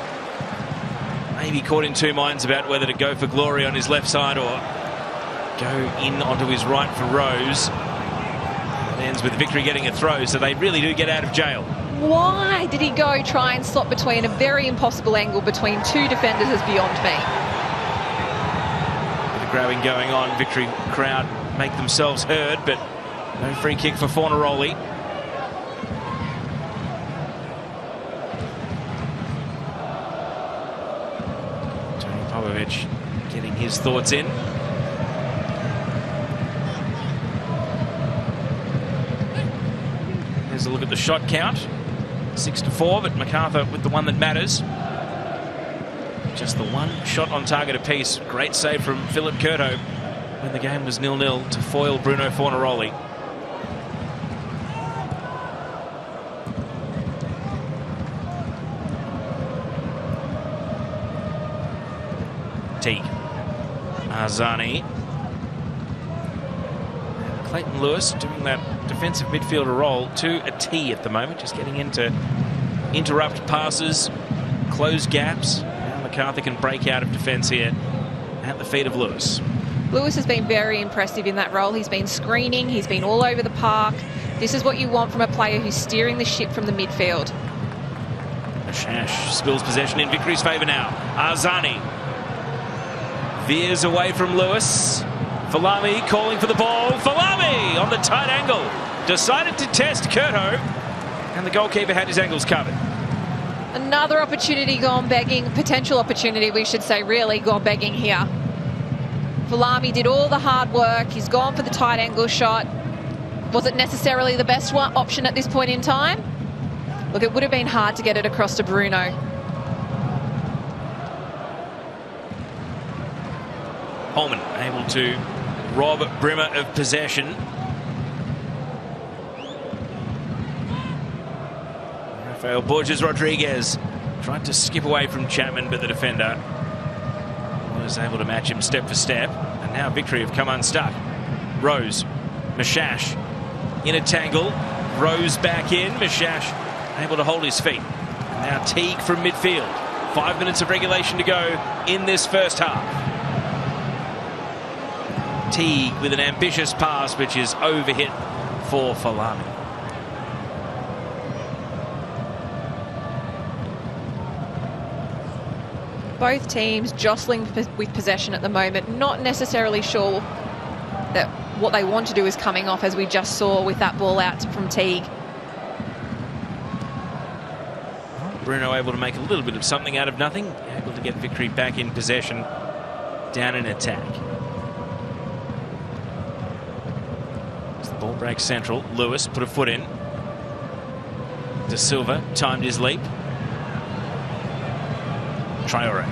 Maybe caught in two minds about whether to go for glory on his left side or go in onto his right for Rose. It ends with Victory getting a throw, so they really do get out of jail. Why did he go try and slot between a very impossible angle between two defenders is beyond me. With the grabbing going on, Victory crowd make themselves heard, but no free kick for Fornaroli. Getting his thoughts in. There's a look at the shot count. 6-4, but Macarthur with the one that matters. Just the one shot on target apiece. Great save from Philip Curto when the game was 0-0 to foil Bruno Fornaroli. Teague. Arzani. Clayton Lewis doing that defensive midfielder role to a T at the moment, just getting in to interrupt passes, close gaps. Now Macarthur can break out of defence here at the feet of Lewis. Lewis has been very impressive in that role. He's been screening, he's been all over the park. This is what you want from a player who's steering the ship from the midfield. Mishash spills possession in Victory's favour now. Arzani veers away from Lewis. Falami calling for the ball. Falami on the tight angle. Decided to test Curto. And the goalkeeper had his angles covered. Another opportunity gone begging, potential opportunity we should say, really gone begging here. Valami did all the hard work. He's gone for the tight angle shot. Was it necessarily the best option at this point in time? Look, it would have been hard to get it across to Bruno. Holman able to rob Brimmer of possession. Rafael Borges Rodriguez tried to skip away from Chapman, but the defender was able to match him step for step. And now Victory have come unstuck. Rose, Mashash in a tangle. Rose back in. Mashash able to hold his feet. And now Teague from midfield. 5 minutes of regulation to go in this first half. Teague with an ambitious pass, which is overhit for Valami. Both teams jostling with possession at the moment. Not necessarily sure that what they want to do is coming off, as we just saw with that ball out from Teague. Bruno able to make a little bit of something out of nothing. Able to get Victory back in possession. Down in attack. As the ball breaks central. Lewis put a foot in. De Silva timed his leap. Traore.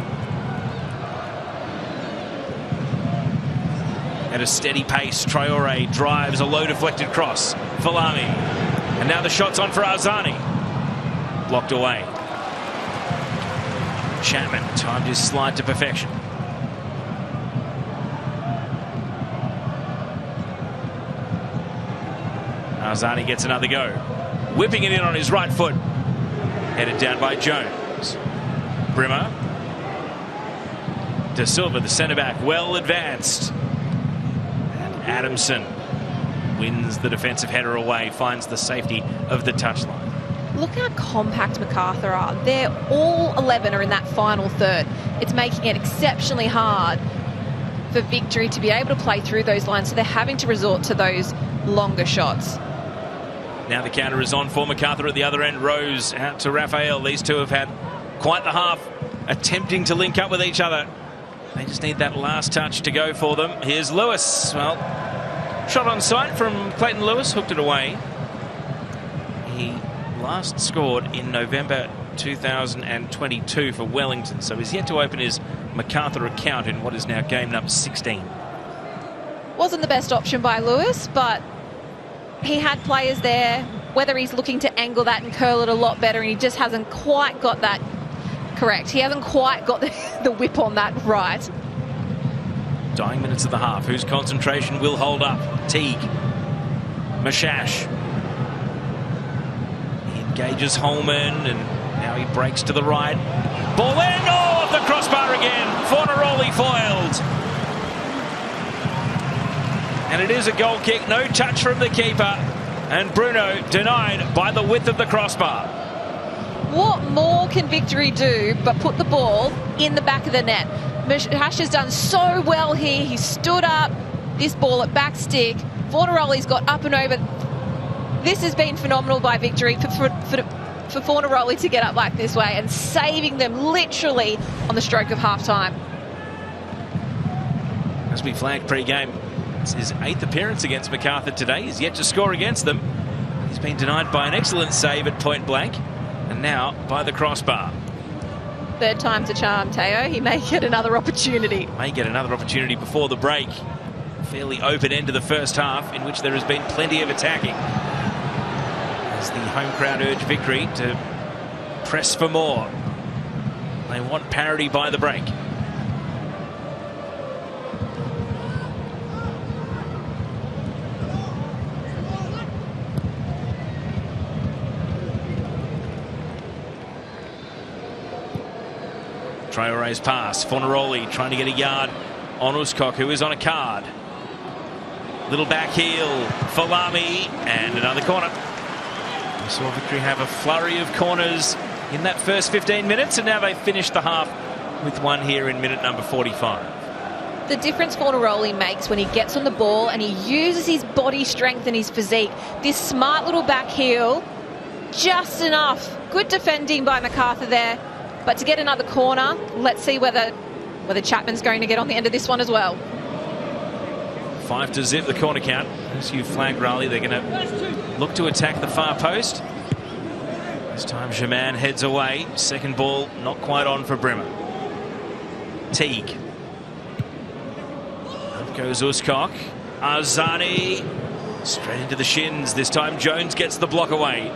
At a steady pace, Traore drives a low deflected cross. Valami. And now the shot's on for Arzani. Blocked away. Chapman timed his slide to perfection. Arzani gets another go. Whipping it in on his right foot. Headed down by Jones. Brimmer. De Silva, the centre-back, well advanced. And Adamson wins the defensive header away, finds the safety of the touchline. Look how compact Macarthur are. They're all 11 are in that final third. It's making it exceptionally hard for Victory to be able to play through those lines, so they're having to resort to those longer shots. Now the counter is on for Macarthur at the other end. Rose out to Raphael. These two have had quite the half, attempting to link up with each other. They just need that last touch to go for them. Here's Lewis. Well, shot on sight from Clayton Lewis, hooked it away. He last scored in November 2022 for Wellington, so he's yet to open his Macarthur account in what is now game number 16. Wasn't the best option by Lewis, but he had players there. Whether he's looking to angle that and curl it a lot better, and he just hasn't quite got that correct. He hasn't quite got the whip on that right. Dying minutes of the half. Whose concentration will hold up? Teague. Mashash. He engages Holman, and now he breaks to the right. Ball in. Oh, off the crossbar again. Fornaroli foiled. And it is a goal kick. No touch from the keeper. And Bruno denied by the width of the crossbar. What more can Victory do but put the ball in the back of the net? Mashash has done so well here. He stood up. This ball at back stick. Fornaroli's got up and over. This has been phenomenal by Victory for Fornaroli to get up like this way and saving them literally on the stroke of half-time. As we flagged pre-game, it's his 8th appearance against Macarthur today. He's yet to score against them. He's been denied by an excellent save at point blank, and now by the crossbar. Third time's a charm, Teo. He may get another opportunity. May get another opportunity before the break. Fairly open end to the first half, in which there has been plenty of attacking. As the home crowd urge Victory to press for more. They want parity by the break. Traore's pass. Fornaroli trying to get a yard on Uscock, who is on a card. Little back heel. Valami, and another corner. We saw Victory have a flurry of corners in that first 15 minutes, and now they've finished the half with one here in minute number 45. The difference Fornaroli makes when he gets on the ball and he uses his body strength and his physique. This smart little back heel, just enough. Good defending by Macarthur there, but to get another corner, let's see whether Chapman's going to get on the end of this one as well. 5-0 the corner count. As you flag Raleigh, they're going to look to attack the far post. This time Jaman heads away. Second ball not quite on for Brimmer. Teague. Up goes Uscock. Arzani straight into the shins. This time Jones gets the block away.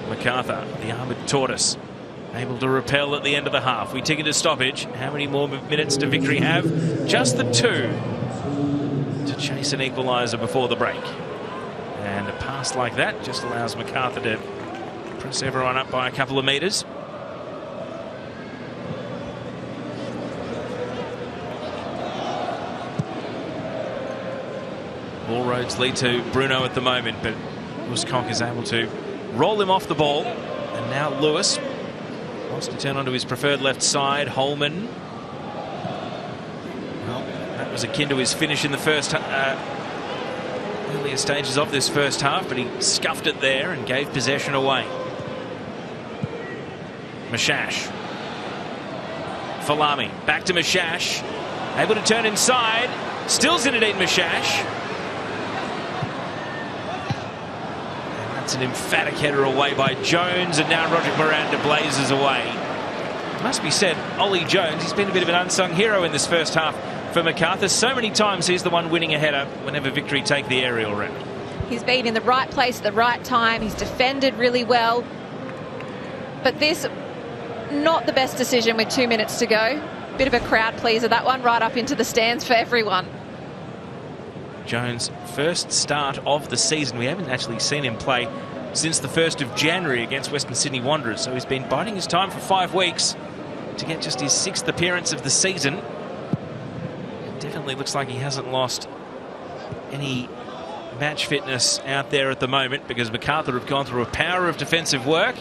Macarthur, the armoured tortoise, able to repel at the end of the half. We tick into stoppage. How many more minutes do Victory have? Just the 2 to chase an equaliser before the break. And a pass like that just allows Macarthur to press everyone up by a couple of metres. All roads lead to Bruno at the moment, but Uscock is able to roll him off the ball. And now Lewis wants to turn onto his preferred left side. Holman. Well, that was akin to his finish in the first earlier stages of this first half, but he scuffed it there and gave possession away. Mashash. Falami. Back to Mashash. Able to turn inside. Still Zinedine Mashash. It's an emphatic header away by Jones, and now Roderick Miranda blazes away. It must be said, Ollie Jones, he's been a bit of an unsung hero in this first half for Macarthur. So many times he's the one winning a header whenever Victory take the aerial round. He's been in the right place at the right time. He's defended really well. But this, not the best decision with 2 minutes to go. Bit of a crowd pleaser, that one, right up into the stands for everyone. Jones' first start of the season. We haven't actually seen him play since the 1st of January against Western Sydney Wanderers, so he's been biding his time for 5 weeks to get just his 6th appearance of the season. It definitely looks like he hasn't lost any match fitness out there at the moment, because Macarthur have gone through a power of defensive work,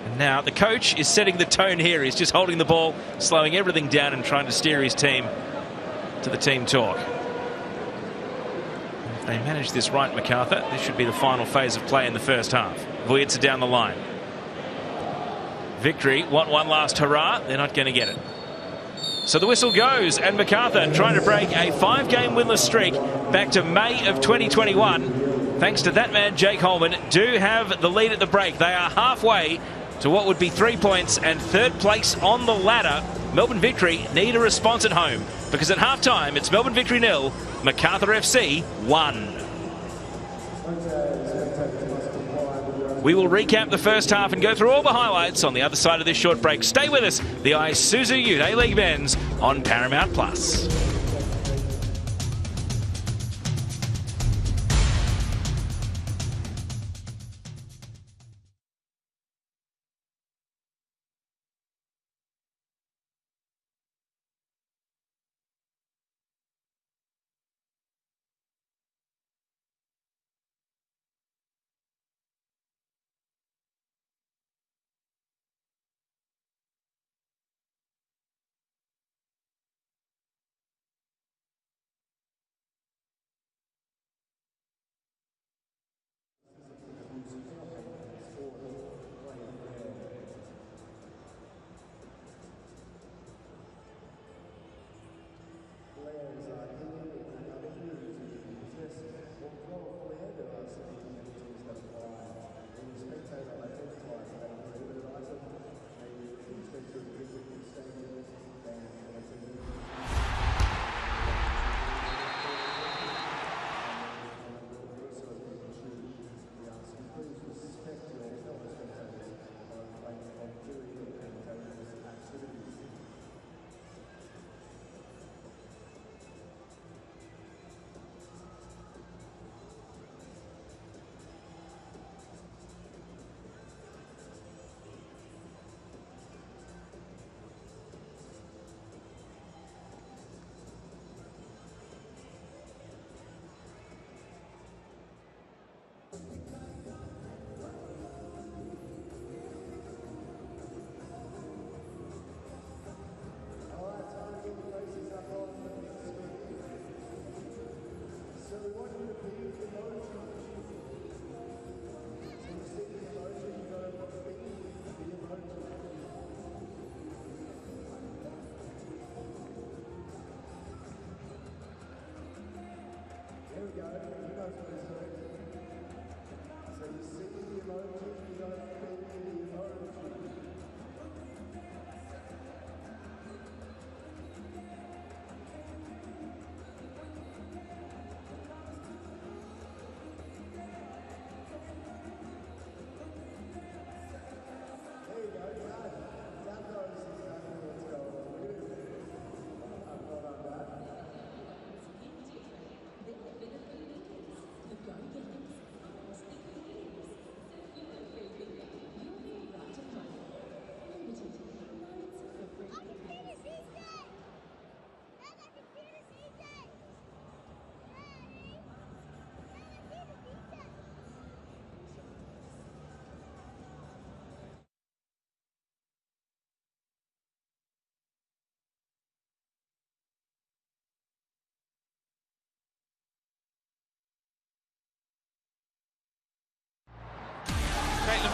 and now the coach is setting the tone here. He's just holding the ball, slowing everything down and trying to steer his team to the team talk. They manage this right, Macarthur. This should be the final phase of play in the first half. Voyitsa down the line. Victory want one last hurrah. They're not going to get it. So the whistle goes, and Macarthur trying to break a 5-game winless streak back to May of 2021. Thanks to that man, Jake Holman, do have the lead at the break. They are halfway to what would be 3 points and 3rd place on the ladder. Melbourne Victory need a response at home, because at halftime it's Melbourne Victory 0, Macarthur FC 1. We will recap the first half and go through all the highlights on the other side of this short break. Stay with us. The Isuzu Ute A-League Men's on Paramount Plus.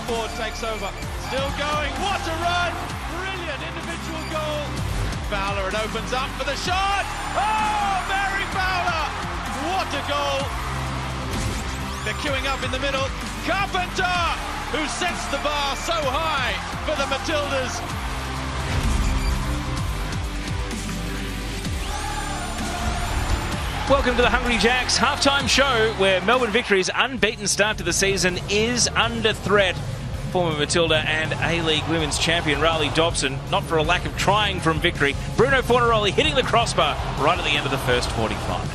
Ford takes over. Still going. What a run! Brilliant individual goal. Fowler, it opens up for the shot. Oh, Mary Fowler! What a goal! They're queuing up in the middle. Carpenter, who sets the bar so high for the Matildas. Welcome to the Hungry Jacks halftime show, where Melbourne Victory's unbeaten start to the season is under threat. Former Matilda and A-League Women's Champion Riley Dobson, not for a lack of trying from victory. Bruno Fornaroli hitting the crossbar right at the end of the first 45.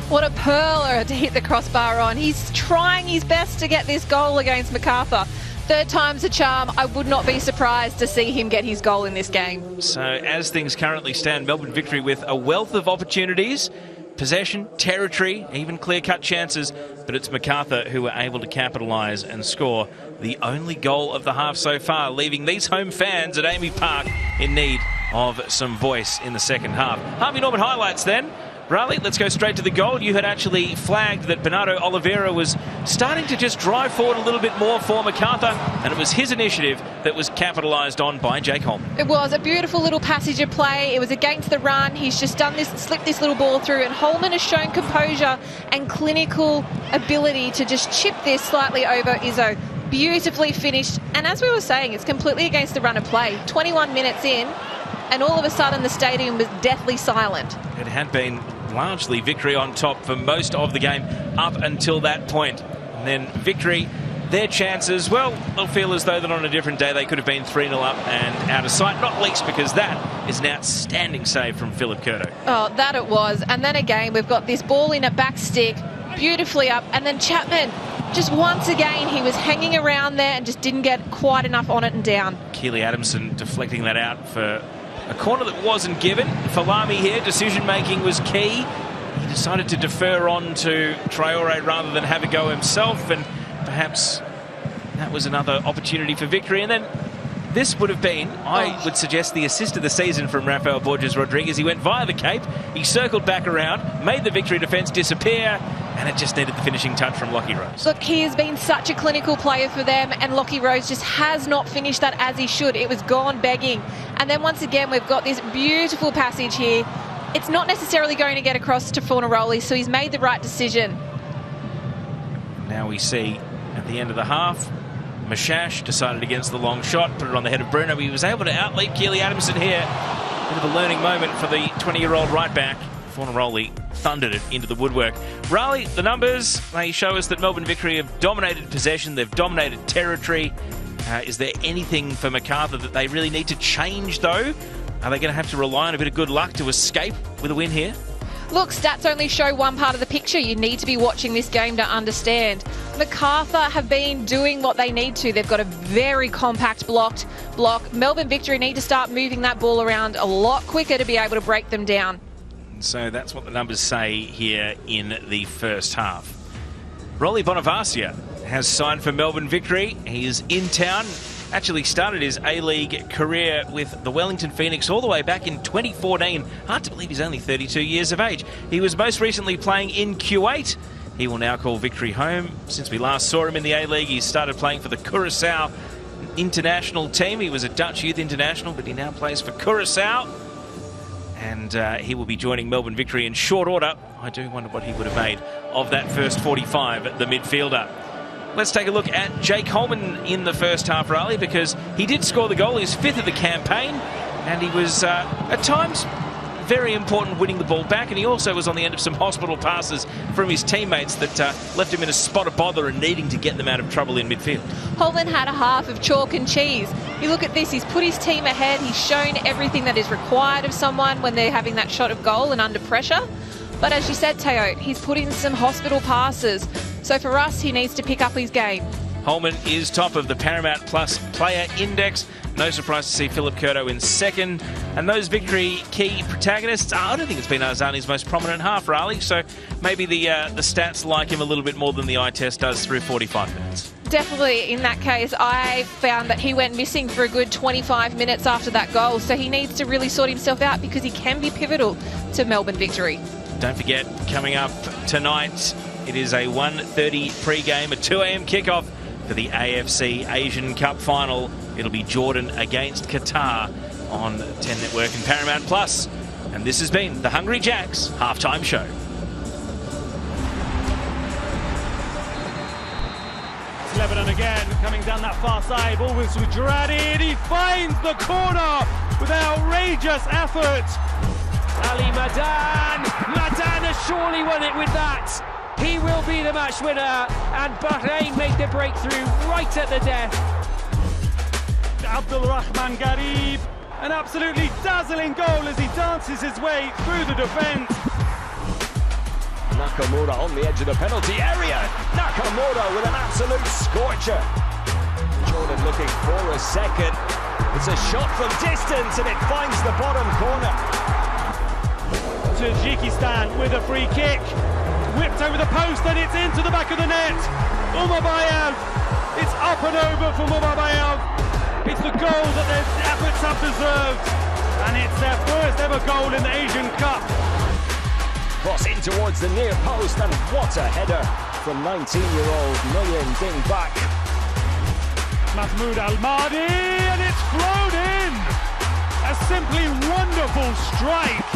What a pearler to hit the crossbar on. He's trying his best to get this goal against Macarthur. Third time's a charm. I would not be surprised to see him get his goal in this game. So as things currently stand, Melbourne Victory with a wealth of opportunities, possession, territory, even clear-cut chances, but it's Macarthur who were able to capitalise and score the only goal of the half so far, leaving these home fans at Amy Park in need of some voice in the second half. Harvey Norman highlights then. Riley, let's go straight to the goal. You had actually flagged that Bernardo Oliveira was starting to just drive forward a little bit more for Macarthur, and it was his initiative that was capitalised on by Jake Holman. It was a beautiful little passage of play. It was against the run. He's just done this, slipped this little ball through, and Holman has shown composure and clinical ability to just chip this slightly over Izzo. Beautifully finished, and as we were saying, it's completely against the run of play. 21 minutes in, and all of a sudden the stadium was deathly silent. It had been largely Victory on top for most of the game up until that point. And then Victory, their chances, well, they'll feel as though that on a different day they could have been 3-0 up and out of sight, not least because that is an outstanding save from Philip Curto. Oh, that it was. And then again, we've got this ball in a back stick, beautifully up, and then Chapman, just once again, he was hanging around there and just didn't get quite enough on it and down. Keely Adamson deflecting that out for a corner that wasn't given. Falami here, decision-making was key. He decided to defer on to Traore rather than have a go himself, and perhaps that was another opportunity for Victory. And then this would have been, I would suggest, the assist of the season from Rafael Borges Rodriguez. He went via the cape, he circled back around, made the Victory defence disappear, and it just needed the finishing touch from Lockie Rose. Look, he has been such a clinical player for them, and Lockie Rose just has not finished that as he should. It was gone begging. And then once again, we've got this beautiful passage here. It's not necessarily going to get across to Fornaroli, so he's made the right decision. Now we see at the end of the half, Mashash decided against the long shot, put it on the head of Bruno. He was able to outleap Keely Adamson here. Bit of a learning moment for the 20-year-old right back. Fornaroli thundered it into the woodwork. Riley, the numbers, they show us that Melbourne Victory have dominated possession, they've dominated territory. Is there anything for Macarthur that they really need to change, though? Are they going to have to rely on a bit of good luck to escape with a win here? Look, stats only show one part of the picture. You need to be watching this game to understand. Macarthur have been doing what they need to. They've got a very compact block. Melbourne Victory need to start moving that ball around a lot quicker to be able to break them down. So that's what the numbers say here in the first half. Rolly Bonavacia has signed for Melbourne Victory. He's in town. Actually started his A-League career with the Wellington Phoenix all the way back in 2014. Hard to believe he's only 32 years of age. He was most recently playing in Kuwait. He will now call Victory home. Since we last saw him in the A-League, he started playing for the Curaçao international team. He was a Dutch youth international, but he now plays for Curaçao. And he will be joining Melbourne Victory in short order. I do wonder what he would have made of that first 45, the midfielder. Let's take a look at Jake Holman in the first half, Riley, because he did score the goal, his 5th of the campaign, and he was, at times, very important winning the ball back, and he also was on the end of some hospital passes from his teammates that left him in a spot of bother and needing to get them out of trouble in midfield. Holman had a half of chalk and cheese. You look at this, he's put his team ahead, he's shown everything that is required of someone when they're having that shot of goal and under pressure. But as you said, Teo, he's put in some hospital passes. So for us, he needs to pick up his game. Holman is top of the Paramount Plus Player Index. No surprise to see Philip Curto in second. And those Victory key protagonists, I don't think it's been Arzani's most prominent half, Riley. So maybe the stats like him a little bit more than the eye test does through 45 minutes. Definitely, in that case, I found that he went missing for a good 25 minutes after that goal. So he needs to really sort himself out because he can be pivotal to Melbourne Victory. Don't forget, coming up tonight, it is a 1:30 pre-game, a 2 a.m. kickoff for the AFC Asian Cup final. It'll be Jordan against Qatar on 10 Network and Paramount Plus. And this has been the Hungry Jacks halftime show. Lebanon again, coming down that far side. Ball with Gerrardin. He finds the corner with outrageous effort. Ali Madan. Madan has surely won it with that. He will be the match winner. And Bahrain make the breakthrough right at the death. Abdul Rahman Garib. An absolutely dazzling goal as he dances his way through the defence. Nakamura on the edge of the penalty area. Nakamura with an absolute scorcher. Jordan looking for a second. It's a shot from distance and it finds the bottom corner. Tajikistan with a free kick. Whipped over the post and it's into the back of the net. Umabayev. It's up and over for Umabayev. It's the goal that their efforts have deserved. And it's their first ever goal in the Asian Cup. Cross in towards the near post, and what a header from 19-year-old Nguyen Ding Bak. Mahmoud Al-Mahdi, and it's flown in! A simply wonderful strike.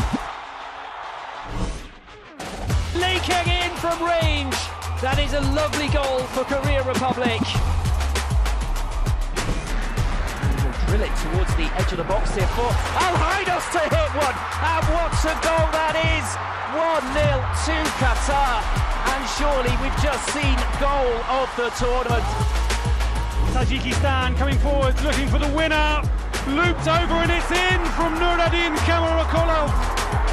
Leaking in from range. That is a lovely goal for Korea Republic. Drill it towards the edge of the box here for Al-Haidos to hit one. And what a goal that is! 1-0 to Qatar, and surely we've just seen goal of the tournament. Tajikistan coming forward, looking for the winner. Looped over and it's in from Nuruddin Kamarakolov.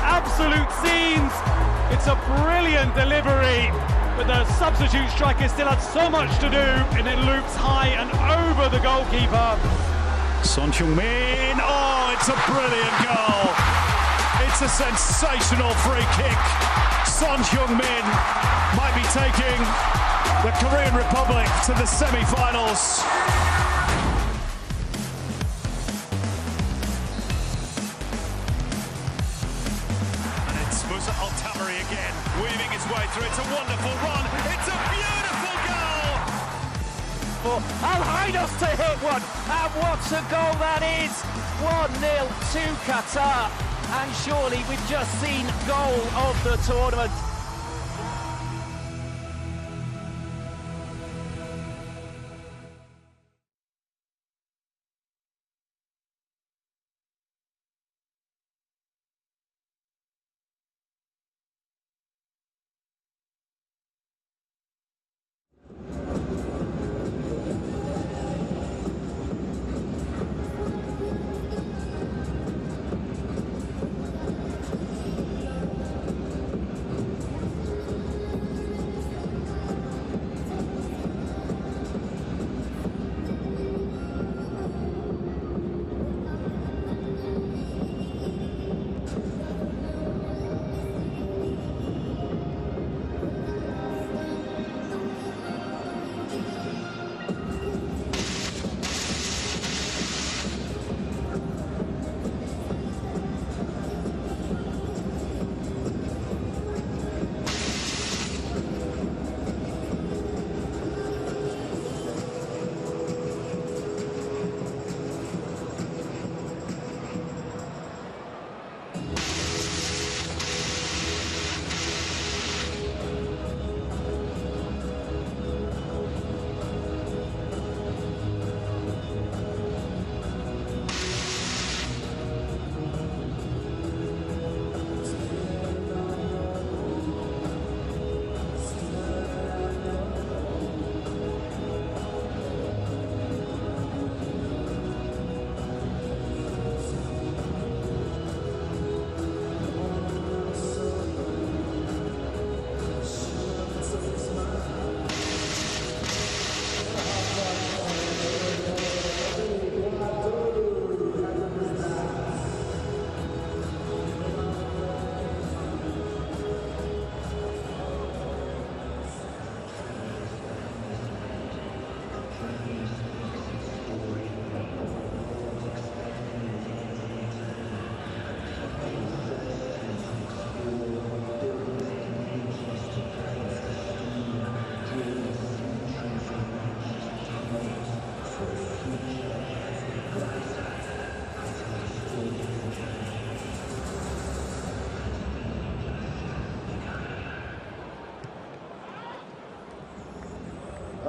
Absolute scenes. It's a brilliant delivery, but the substitute striker still had so much to do, and it loops high and over the goalkeeper. Son Heung-min, oh, it's a brilliant goal. It's a sensational free kick. Son Heung-min might be taking the Korean Republic to the semi-finals. And it's Musa Al-Tamari again, weaving his way through. It's a wonderful run. It's a beautiful goal. For Al-Haidos to hit one, and what a goal that is! 1-0 to Qatar. And surely we've just seen goal of the tournament.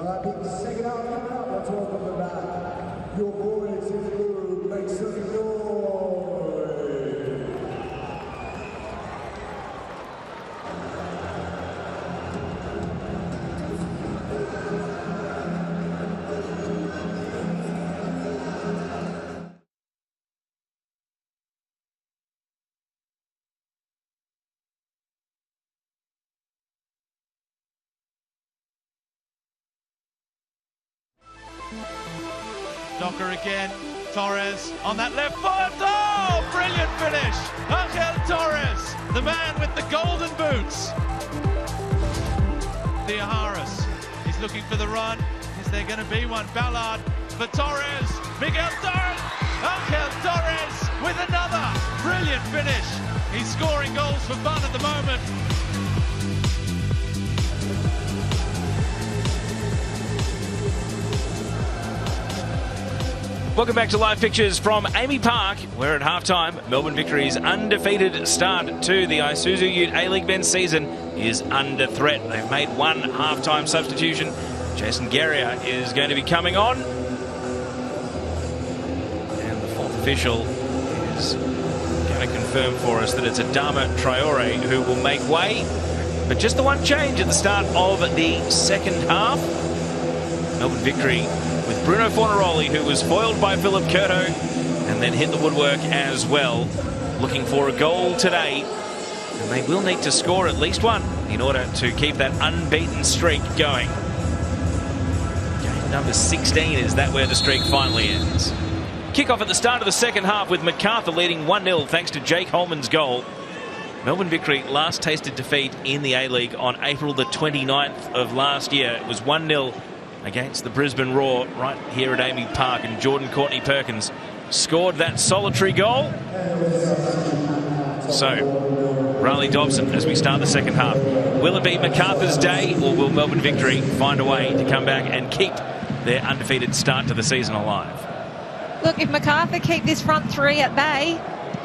Alright, big second half coming up. Let's welcome them back. Your boys in blue, make some noise. Docker again, Torres on that left foot, oh, brilliant finish, Angel Torres, the man with the golden boots. Theoharis is looking for the run, is there going to be one? Ballard for Torres, Miguel Torres, Angel Torres with another brilliant finish. He's scoring goals for fun at the moment. Welcome back to live pictures from Amy Park, where at halftime, Melbourne Victory's undefeated start to the Isuzu Ute A-League men's season is under threat. They've made one halftime substitution. Jason Guerrier is going to be coming on. And the fourth official is going to confirm for us that it's Adama Traore who will make way. But just the one change at the start of the second half. Melbourne Victory with Bruno Fornaroli, who was foiled by Philip Curto and then hit the woodwork as well, looking for a goal today. And they will need to score at least one in order to keep that unbeaten streak going. Game number 16, is that where the streak finally ends? Kick-off at the start of the second half with Macarthur leading 1-0 thanks to Jake Holman's goal. Melbourne Victory last tasted defeat in the A-League on April the 29th of last year. It was 1-0 against the Brisbane Roar right here at Amy Park, and Jordan Courtney Perkins scored that solitary goal. So, Riley Dobson as we start the second half. Will it be Macarthur's day, or will Melbourne Victory find a way to come back and keep their undefeated start to the season alive? Look, if Macarthur keep this front three at bay,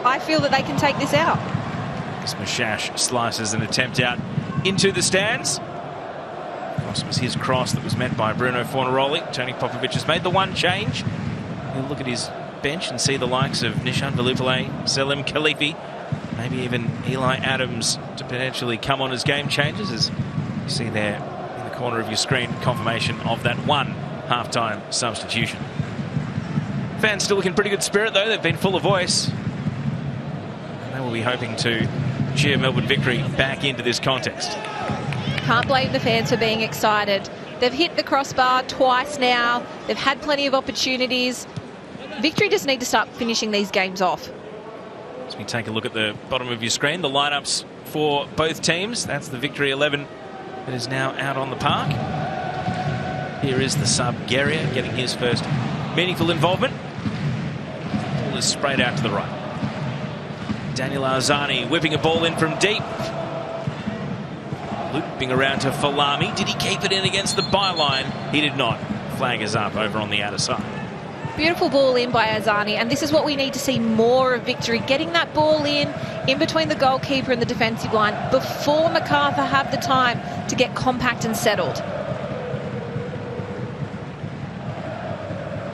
I feel that they can take this out. As Mashash slices an attempt out into the stands. Cross was his cross that was met by Bruno Fornaroli. Tony Popovic has made the one change. He'll look at his bench and see the likes of Nishan Valupale, Selim Khalifi, maybe even Eli Adams to potentially come on as game changers, as you see there in the corner of your screen, confirmation of that one half-time substitution. Fans still looking pretty good spirit though. They've been full of voice. And they will be hoping to cheer Melbourne Victory back into this contest. Can't blame the fans for being excited. They've hit the crossbar twice now. They've had plenty of opportunities. Victory just need to start finishing these games off. As we take a look at the bottom of your screen, the lineups for both teams. That's the Victory 11 that is now out on the park. Here is the sub, Guerrier, getting his first meaningful involvement. Ball is sprayed out to the right. Daniel Arzani whipping a ball in from deep. Looping around to Falami. Did he keep it in against the byline? He did not. Flag is up over on the outer side. Beautiful ball in by Arzani, and this is what we need to see more of Victory. Getting that ball in between the goalkeeper and the defensive line before Macarthur have the time to get compact and settled.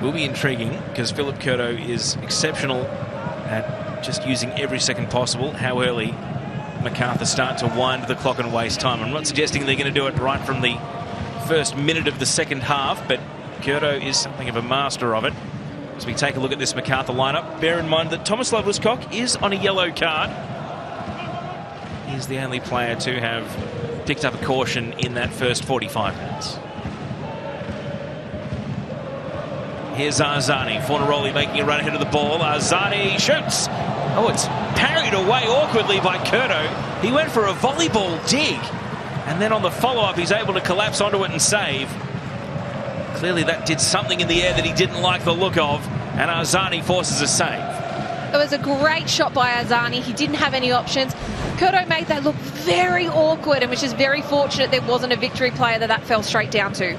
Will be intriguing because Philip Curto is exceptional at just using every second possible. How early Macarthur start to wind the clock and waste time. I'm not suggesting they're going to do it right from the first minute of the second half, but Curto is something of a master of it. As we take a look at this Macarthur lineup, bear in mind that Thomas Loveliscock is on a yellow card. He's the only player to have picked up a caution in that first 45 minutes. Here's Arzani. Fornaroli making a run ahead of the ball. Arzani shoots. Oh, it's parried away awkwardly by Curto. He went for a volleyball dig. And then on the follow-up, he's able to collapse onto it and save. Clearly that did something in the air that he didn't like the look of. And Arzani forces a save. It was a great shot by Arzani. He didn't have any options. Curto made that look very awkward, and which is very fortunate there wasn't a Victory player that fell straight down to.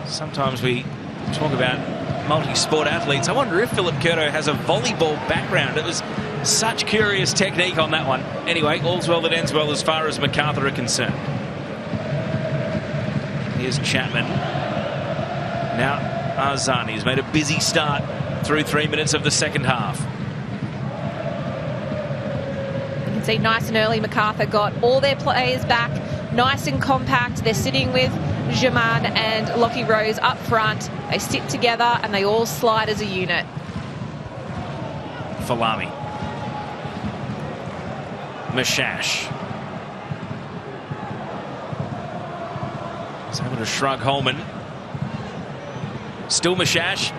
Sometimes we talk about multi-sport athletes. I wonder if Philip Curto has a volleyball background. It was such curious technique on that one. Anyway, all's well that ends well as far as Macarthur are concerned. Here's Chapman. Now Arzani's made a busy start through 3 minutes of the second half. You can see nice and early Macarthur got all their players back, nice and compact. They're sitting with Jaman and Lockie Rose up front. They sit together and they all slide as a unit. Falami. Mashash. He's able to shrug Holman. Still Mashash.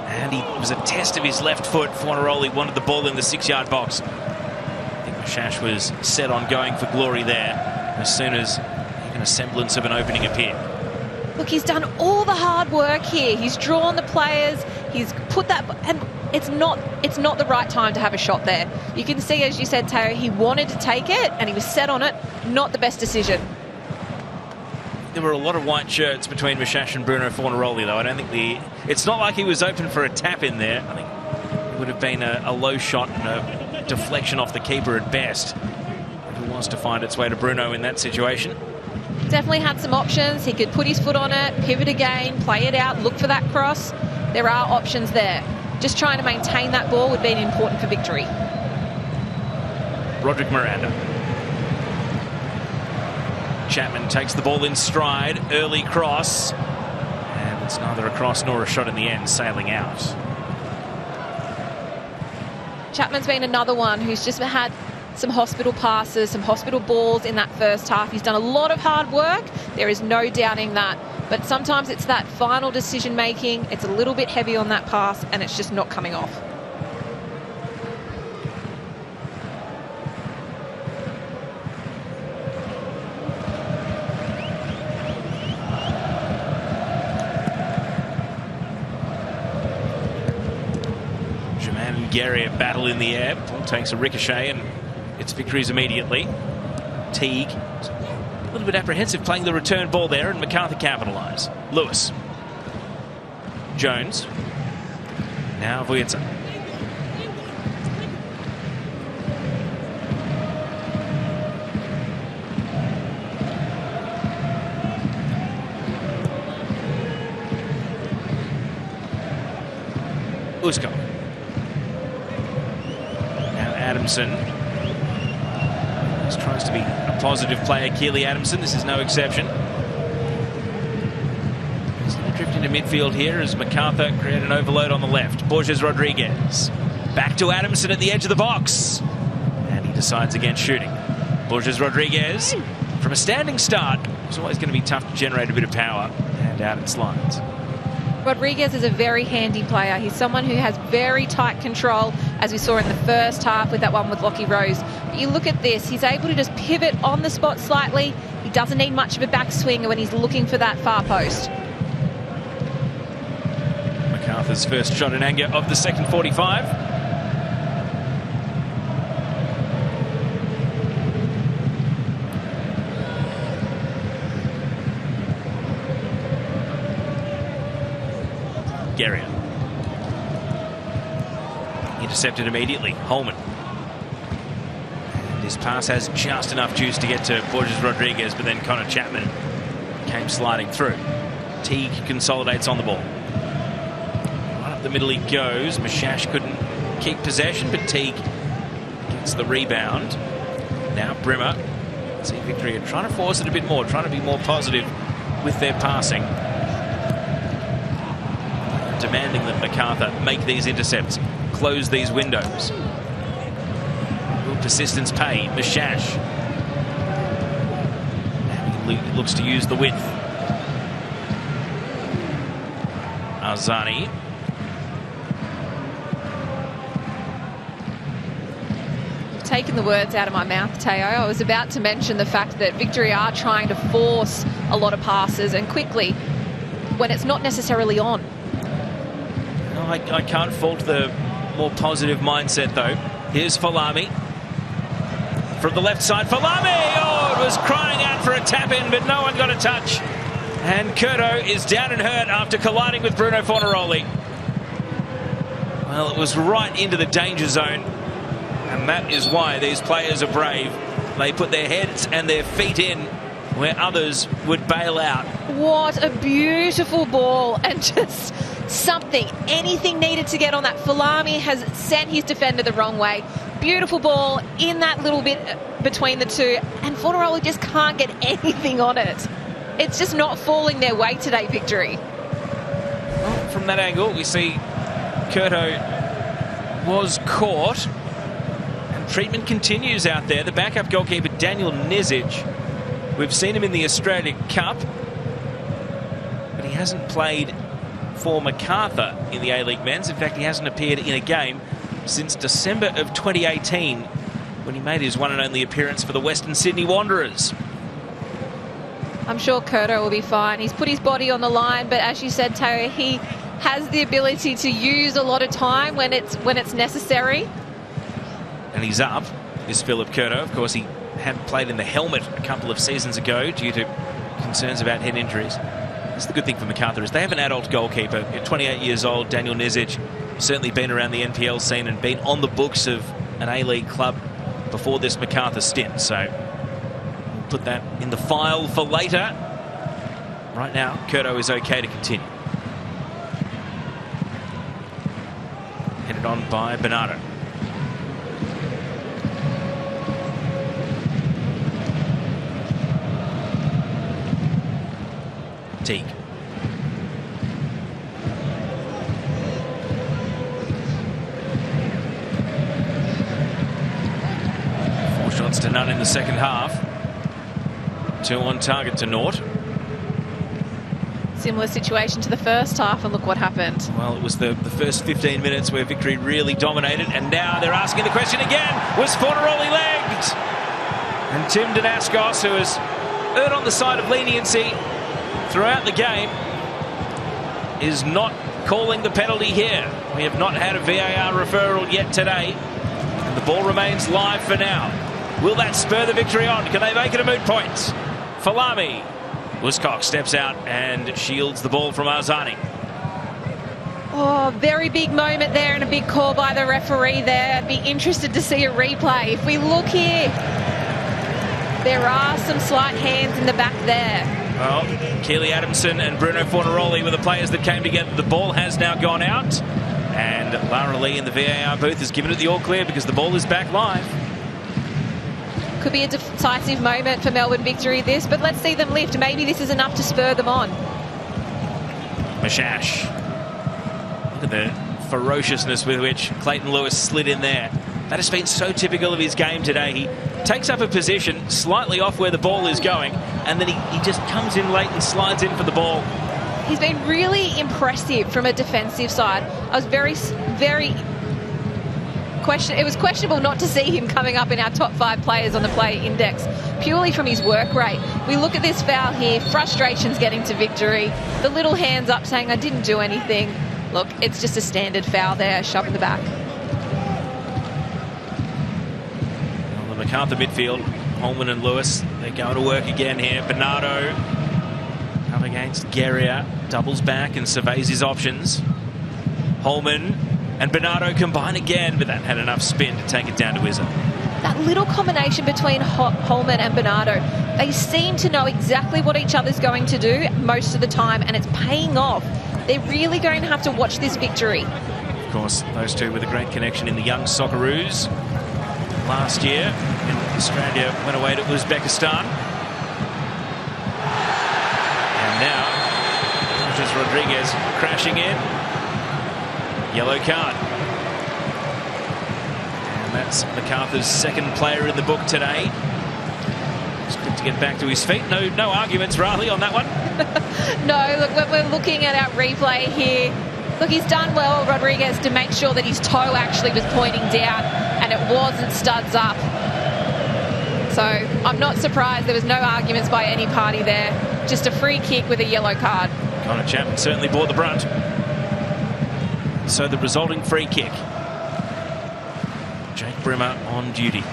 And it was a test of his left foot. Fornaroli wanted the ball in the 6-yard box. I think Mashash was set on going for glory there as soon as even a semblance of an opening appeared. Look, he's done all the hard work here. He's drawn the players. He's put that... And it's not the right time to have a shot there. You can see, as you said, Teo, he wanted to take it and he was set on it. Not the best decision. There were a lot of white shirts between Mashash and Bruno Fornaroli, though. I don't think it's not like he was open for a tap in there. I think it would have been a low shot and a deflection off the keeper at best. If it was to find its way to Bruno in that situation. Definitely had some options. He could put his foot on it, pivot again, play it out, look for that cross. There are options there. Just trying to maintain that ball would be important for victory. Roderick Miranda. Chapman takes the ball in stride. Early cross. And it's neither a cross nor a shot in the end, sailing out. Chapman's been another one who's just had some hospital passes, some hospital balls in that first half. He's done a lot of hard work. There is no doubting that. But sometimes it's that final decision making. It's a little bit heavy on that pass and it's just not coming off. Jaman and Gary battle in the air. Ball takes a ricochet and it's victories immediately. Teague, a little bit apprehensive playing the return ball there, and Macarthur capitalise. Lewis. Jones. Now Vujica. Usko. Now Adamson. This tries to be a positive player, Keely Adamson. This is no exception. He's going to drift into midfield here as Macarthur create an overload on the left. Borges Rodriguez. Back to Adamson at the edge of the box. And he decides against shooting. Borges Rodriguez, from a standing start, it's always going to be tough to generate a bit of power. And out it slides. Rodriguez is a very handy player. He's someone who has very tight control, as we saw in the first half with that one with Lockie Rose. But you look at this, he's able to just pivot on the spot slightly. He doesn't need much of a backswing when he's looking for that far post. Macarthur's first shot in anger of the second 45. Area. Intercepted immediately. Holman. And his pass has just enough juice to get to Borges Rodriguez, but then Connor Chapman came sliding through. Teague consolidates on the ball. Right up the middle he goes. Mashash couldn't keep possession, but Teague gets the rebound. Now Brimmer. See Victory are trying to force it a bit more, trying to be more positive with their passing. Demanding that Macarthur make these intercepts, close these windows. Will persistence pay? Mashash. Now he looks to use the width. Arzani. Taken the words out of my mouth, Teo. I was about to mention the fact that Victory are trying to force a lot of passes and quickly when it's not necessarily on. I can't fault the more positive mindset, though. Here's Falami. From the left side, Falami! Oh, it was crying out for a tap-in, but no one got a touch. And Curto is down and hurt after colliding with Bruno Fornaroli. Well, it was right into the danger zone. And that is why these players are brave. They put their heads and their feet in where others would bail out. What a beautiful ball, and just something, anything needed to get on that. Falami has sent his defender the wrong way. Beautiful ball in that little bit between the two, and Fornaroli just can't get anything on it. It's just not falling their way today, Victory. Well, from that angle, we see Curto was caught, and treatment continues out there. The backup goalkeeper, Daniel Nizic, we've seen him in the Australian Cup, but he hasn't played for Macarthur in the A-League Men's. In fact, he hasn't appeared in a game since December of 2018, when he made his one and only appearance for the Western Sydney Wanderers. I'm sure Curto will be fine. He's put his body on the line, but as you said, Taylor, he has the ability to use a lot of time when it's necessary. And he's up, is Philip Curto. Of course, he had played in the helmet a couple of seasons ago due to concerns about head injuries. That's the good thing for Macarthur, is they have an adult goalkeeper at 28 years old, Daniel Nizic. Certainly been around the NPL scene and been on the books of an A-League club before this Macarthur stint. So we'll put that in the file for later. Right now, Curto is okay to continue. Headed on by Bernardo. Teague. 4 shots to none in the second half. 2 on target to naught. Similar situation to the first half, and look what happened. Well, it was the first 15 minutes where Victory really dominated, and now they're asking the question again. Was Fornaroli legged? And Tim Danaskos, who has erred on the side of leniency throughout the game, is not calling the penalty here. We have not had a VAR referral yet today, and the ball remains live for now. Will that spur the Victory on? Can they make it a moot point? Falami. Wooscock steps out and shields the ball from Arzani. Oh, very big moment there and a big call by the referee there. I'd be interested to see a replay. If we look here, there are some slight hands in the back there. Well, Keely Adamson and Bruno Fornaroli were the players that came together. The ball has now gone out, and Lara Lee in the VAR booth has given it the all clear because the ball is back live. Could be a decisive moment for Melbourne Victory this, but let's see them lift. Maybe this is enough to spur them on. Mashash. Look at the ferociousness with which Clayton Lewis slid in there. That has been so typical of his game today. He takes up a position slightly off where the ball is going, and then he just comes in late and slides in for the ball. He's been really impressive from a defensive side. I was very it was questionable not to see him coming up in our top 5 players on the player index, purely from his work rate. We look at this foul here, frustration's getting to Victory. The little hands up saying, I didn't do anything. Look, it's just a standard foul there, shove in the back. Well, the Macarthur midfield, Holman and Lewis, they're going to work again here. Bernardo up against Guerrier, doubles back and surveys his options. Holman and Bernardo combine again, but that had enough spin to take it down to Izzo. That little combination between Holman and Bernardo, they seem to know exactly what each other's going to do most of the time, and it's paying off. They're really going to have to watch this Victory. Of course, those two with a great connection in the young Socceroos. Last year, in Australia went away to Uzbekistan. And now, just Rodriguez crashing in. Yellow card. And that's Macarthur's second player in the book today. Just good to get back to his feet. No arguments, Riley, on that one. No, look, when we're looking at our replay here, look, he's done well, Rodriguez, to make sure that his toe actually was pointing down and it wasn't studs up. So I'm not surprised there was no arguments by any party there. Just a free kick with a yellow card. Connor Chapman certainly bore the brunt. So the resulting free kick. Jake Brimmer on duty.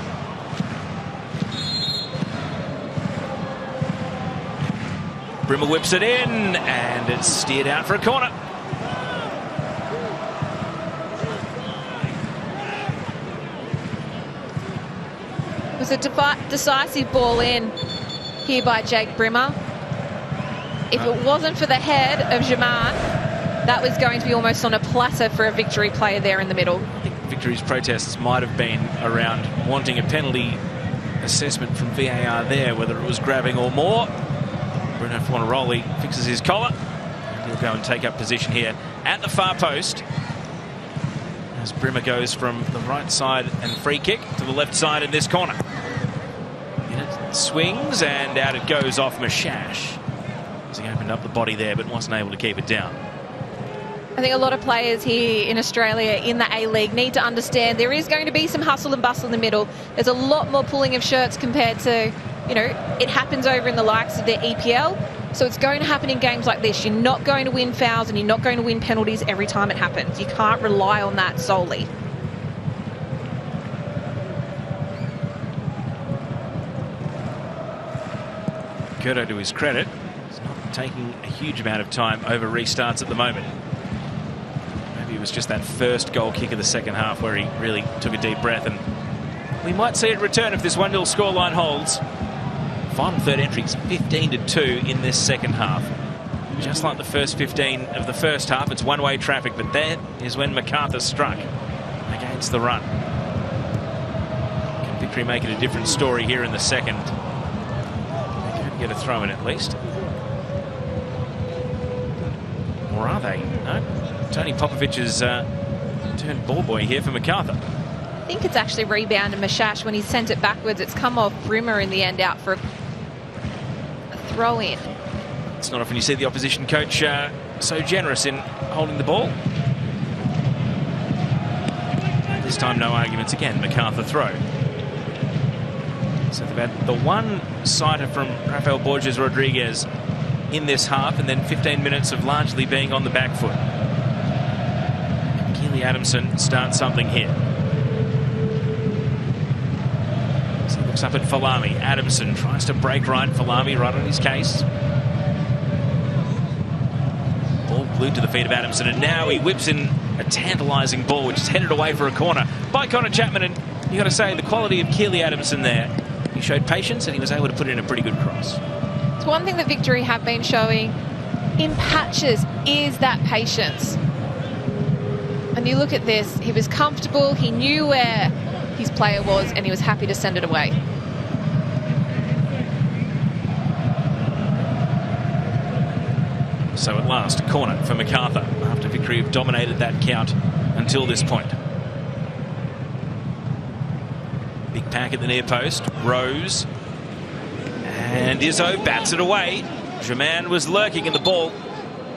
Brimmer whips it in, and it's steered out for a corner. It was a decisive ball in. here by Jake Brimmer. If it wasn't for the head of Jaman, that was going to be almost on a platter for a Victory player there in the middle. I think Victory's protests might have been around wanting a penalty assessment from VAR there, whether it was grabbing or more. Bruno Fornaroli fixes his collar. And he'll go and take up position here at the far post. As Brimmer goes from the right side and free kick to the left side in this corner. In it swings and out it goes off Mashash. As he opened up the body there but wasn't able to keep it down. I think a lot of players here in Australia in the A-League need to understand there is going to be some hustle and bustle in the middle. There's a lot more pulling of shirts compared to, you know, it happens over in the likes of the EPL. So it's going to happen in games like this. You're not going to win fouls and you're not going to win penalties every time it happens. You can't rely on that solely. Curto, to his credit, is not taking a huge amount of time over restarts at the moment. Maybe it was just that first goal kick of the second half where he really took a deep breath, and we might see it return if this 1-0 scoreline holds. Final third entries 15-2 in this second half. Just like the first 15 of the first half, it's one-way traffic, but that is when Macarthur struck against the run. Can Victory make it a different story here in the second? They can get a throw in at least. Or are they? No. Tony Popovic has turned ball boy here for Macarthur. I think it's actually rebounded Mashash when he sent it backwards. It's come off Brimmer in the end out for a throw in. It's not often you see the opposition coach so generous in holding the ball. This time no arguments again, Macarthur throw. So they've had the one sighter from Rafael Borges Rodriguez in this half, and then 15 minutes of largely being on the back foot. Keely Adamson starts something here. So he looks up at Falami. Adamson tries to break right. Falami right on his case. Ball glued to the feet of Adamson, and now he whips in a tantalising ball which is headed away for a corner by Connor Chapman, and you got to say the quality of Keely Adamson there. He showed patience and he was able to put in a pretty good cross. It's one thing that Victory have been showing in patches is that patience. And you look at this, he was comfortable, he knew where his player was, and he was happy to send it away. So at last, a corner for Macarthur after Victory have dominated that count until this point. Big pack at the near post. Rose. And Izzo bats it away. Jaman was lurking in the ball.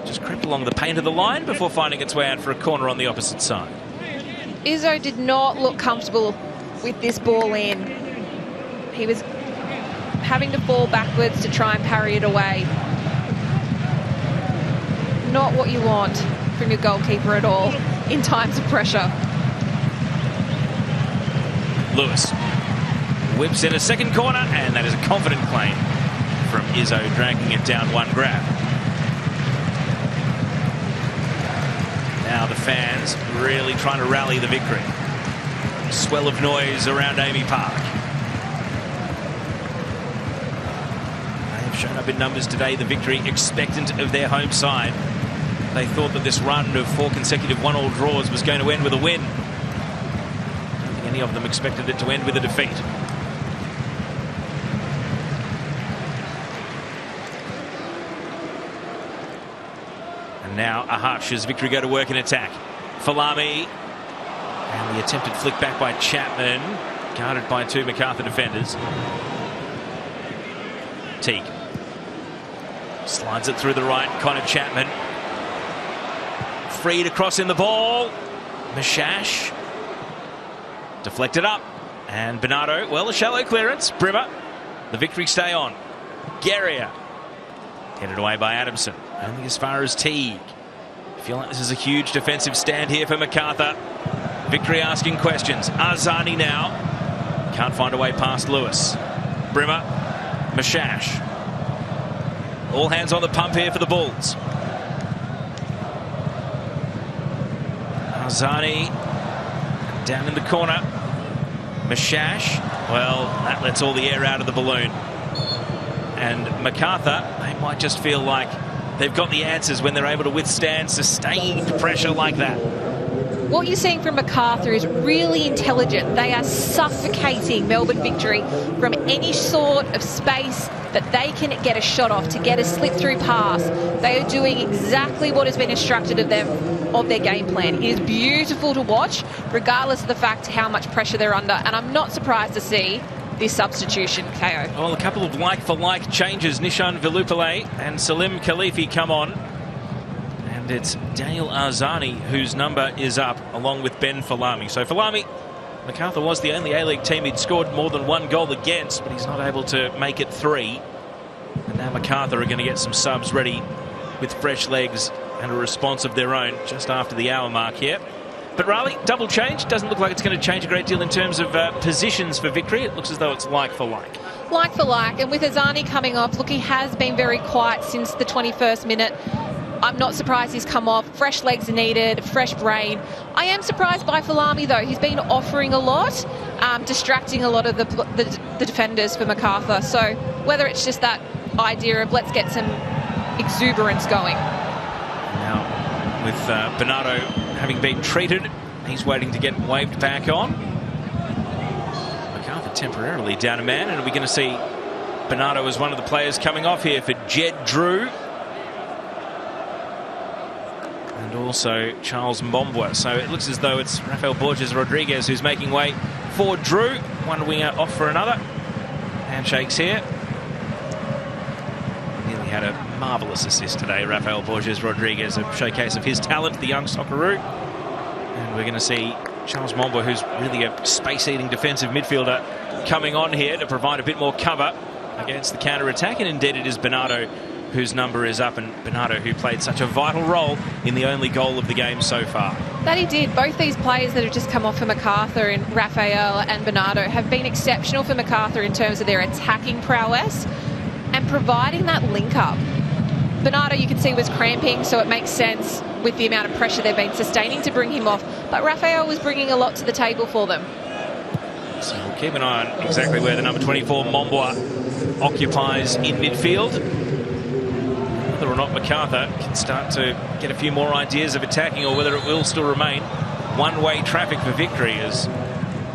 Just crept along the paint of the line before finding its way out for a corner on the opposite side. Izzo did not look comfortable with this ball in. He was having to fall backwards to try and parry it away. Not what you want from your goalkeeper at all in times of pressure. Lewis whips in a second corner, and that is a confident claim from Izzo, dragging it down one grab. Now the fans really trying to rally the Victory. Swell of noise around Amy Park. They have shown up in numbers today, the Victory, expectant of their home side. They thought that this run of 4 consecutive 1-1 draws was going to end with a win. I don't think any of them expected it to end with a defeat. And now a hush as Victory go to work in attack. Falami. And the attempted flick back by Chapman. Guarded by 2 Macarthur defenders. Teague. Slides it through the right. Connor Chapman. Freed across in the ball. Mashash. Deflected up. And Bernardo, well, a shallow clearance. Brimmer. The Victory stay on. Guerrier. Headed away by Adamson. Only as far as Teague. I feel like this is a huge defensive stand here for Macarthur. Victory asking questions. Arzani now. Can't find a way past Lewis. Brimmer. Mashash. All hands on the pump here for the Bulls. Arzani down in the corner. Mashash. Well, that lets all the air out of the balloon. And Macarthur, they might just feel like they've got the answers when they're able to withstand sustained pressure like that. What you're seeing from Macarthur is really intelligent. They are suffocating Melbourne Victory from any sort of space that they can get a shot off, to get a slip-through pass. They are doing exactly what has been instructed of them, of their game plan. It is beautiful to watch, regardless of the fact how much pressure they're under. And I'm not surprised to see this substitution, KO. Well, a couple of like-for-like changes. Nishan Velupillay and Salim Khalifi come on. And it's Daniel Arzani whose number is up, along with Ben Falami. So Falami, Macarthur was the only A-League team he'd scored more than one goal against, but he's not able to make it 3. And now Macarthur are going to get some subs ready with fresh legs and a response of their own just after the hour mark here. But Riley, double change. Doesn't look like it's going to change a great deal in terms of positions for Victory. It looks as though it's like for like. Like for like. And with Arzani coming off, look, he has been very quiet since the 21st minute. I'm not surprised he's come off. Fresh legs are needed, fresh brain. I am surprised by Falami, though. He's been offering a lot, distracting a lot of the defenders for Macarthur. So whether it's just that idea of let's get some exuberance going. Now, with Bernardo having been treated, he's waiting to get waved back on. Macarthur temporarily down a man, and are we going to see Bernardo as one of the players coming off here for Jed Drew? And also Charles Mombwa. So it looks as though it's Rafael Borges Rodriguez who's making way for Drew. One winger off for another. Handshakes here. Nearly had a marvellous assist today, Rafael Borges Rodriguez, a showcase of his talent, the young Socceroo. And we're going to see Charles Mombwa, who's really a space-eating defensive midfielder, coming on here to provide a bit more cover against the counter-attack. And indeed it is Bernardo whose number is up, and Bernardo who played such a vital role in the only goal of the game so far. That he did. Both these players that have just come off for Macarthur, in Rafael and Bernardo, have been exceptional for Macarthur in terms of their attacking prowess and providing that link-up. Bernardo, you can see, was cramping, so it makes sense with the amount of pressure they've been sustaining to bring him off. But Rafael was bringing a lot to the table for them. So we'll keep an eye on exactly where the number 24, Mombwa, occupies in midfield. Whether or not Macarthur can start to get a few more ideas of attacking, or whether it will still remain one-way traffic for Victory, as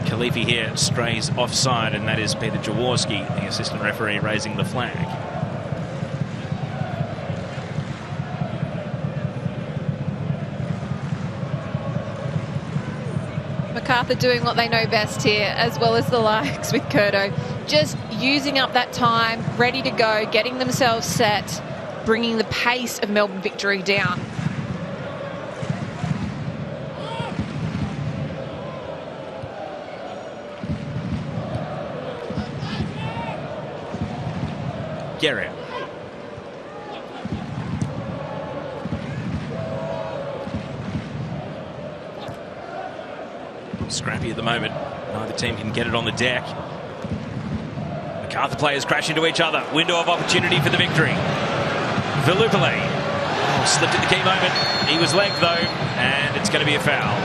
Khalifi here strays offside, and that is Peter Jaworski, the assistant referee, raising the flag. Macarthur doing what they know best here, as well as the likes with Curto. Just using up that time, ready to go, getting themselves set, bringing the pace of Melbourne Victory down. Guerrero. Scrappy at the moment. Neither team can get it on the deck. Macarthur players crash into each other. Window of opportunity for the Victory. Velupillay slipped at the key moment. He was legged though, and it's going to be a foul.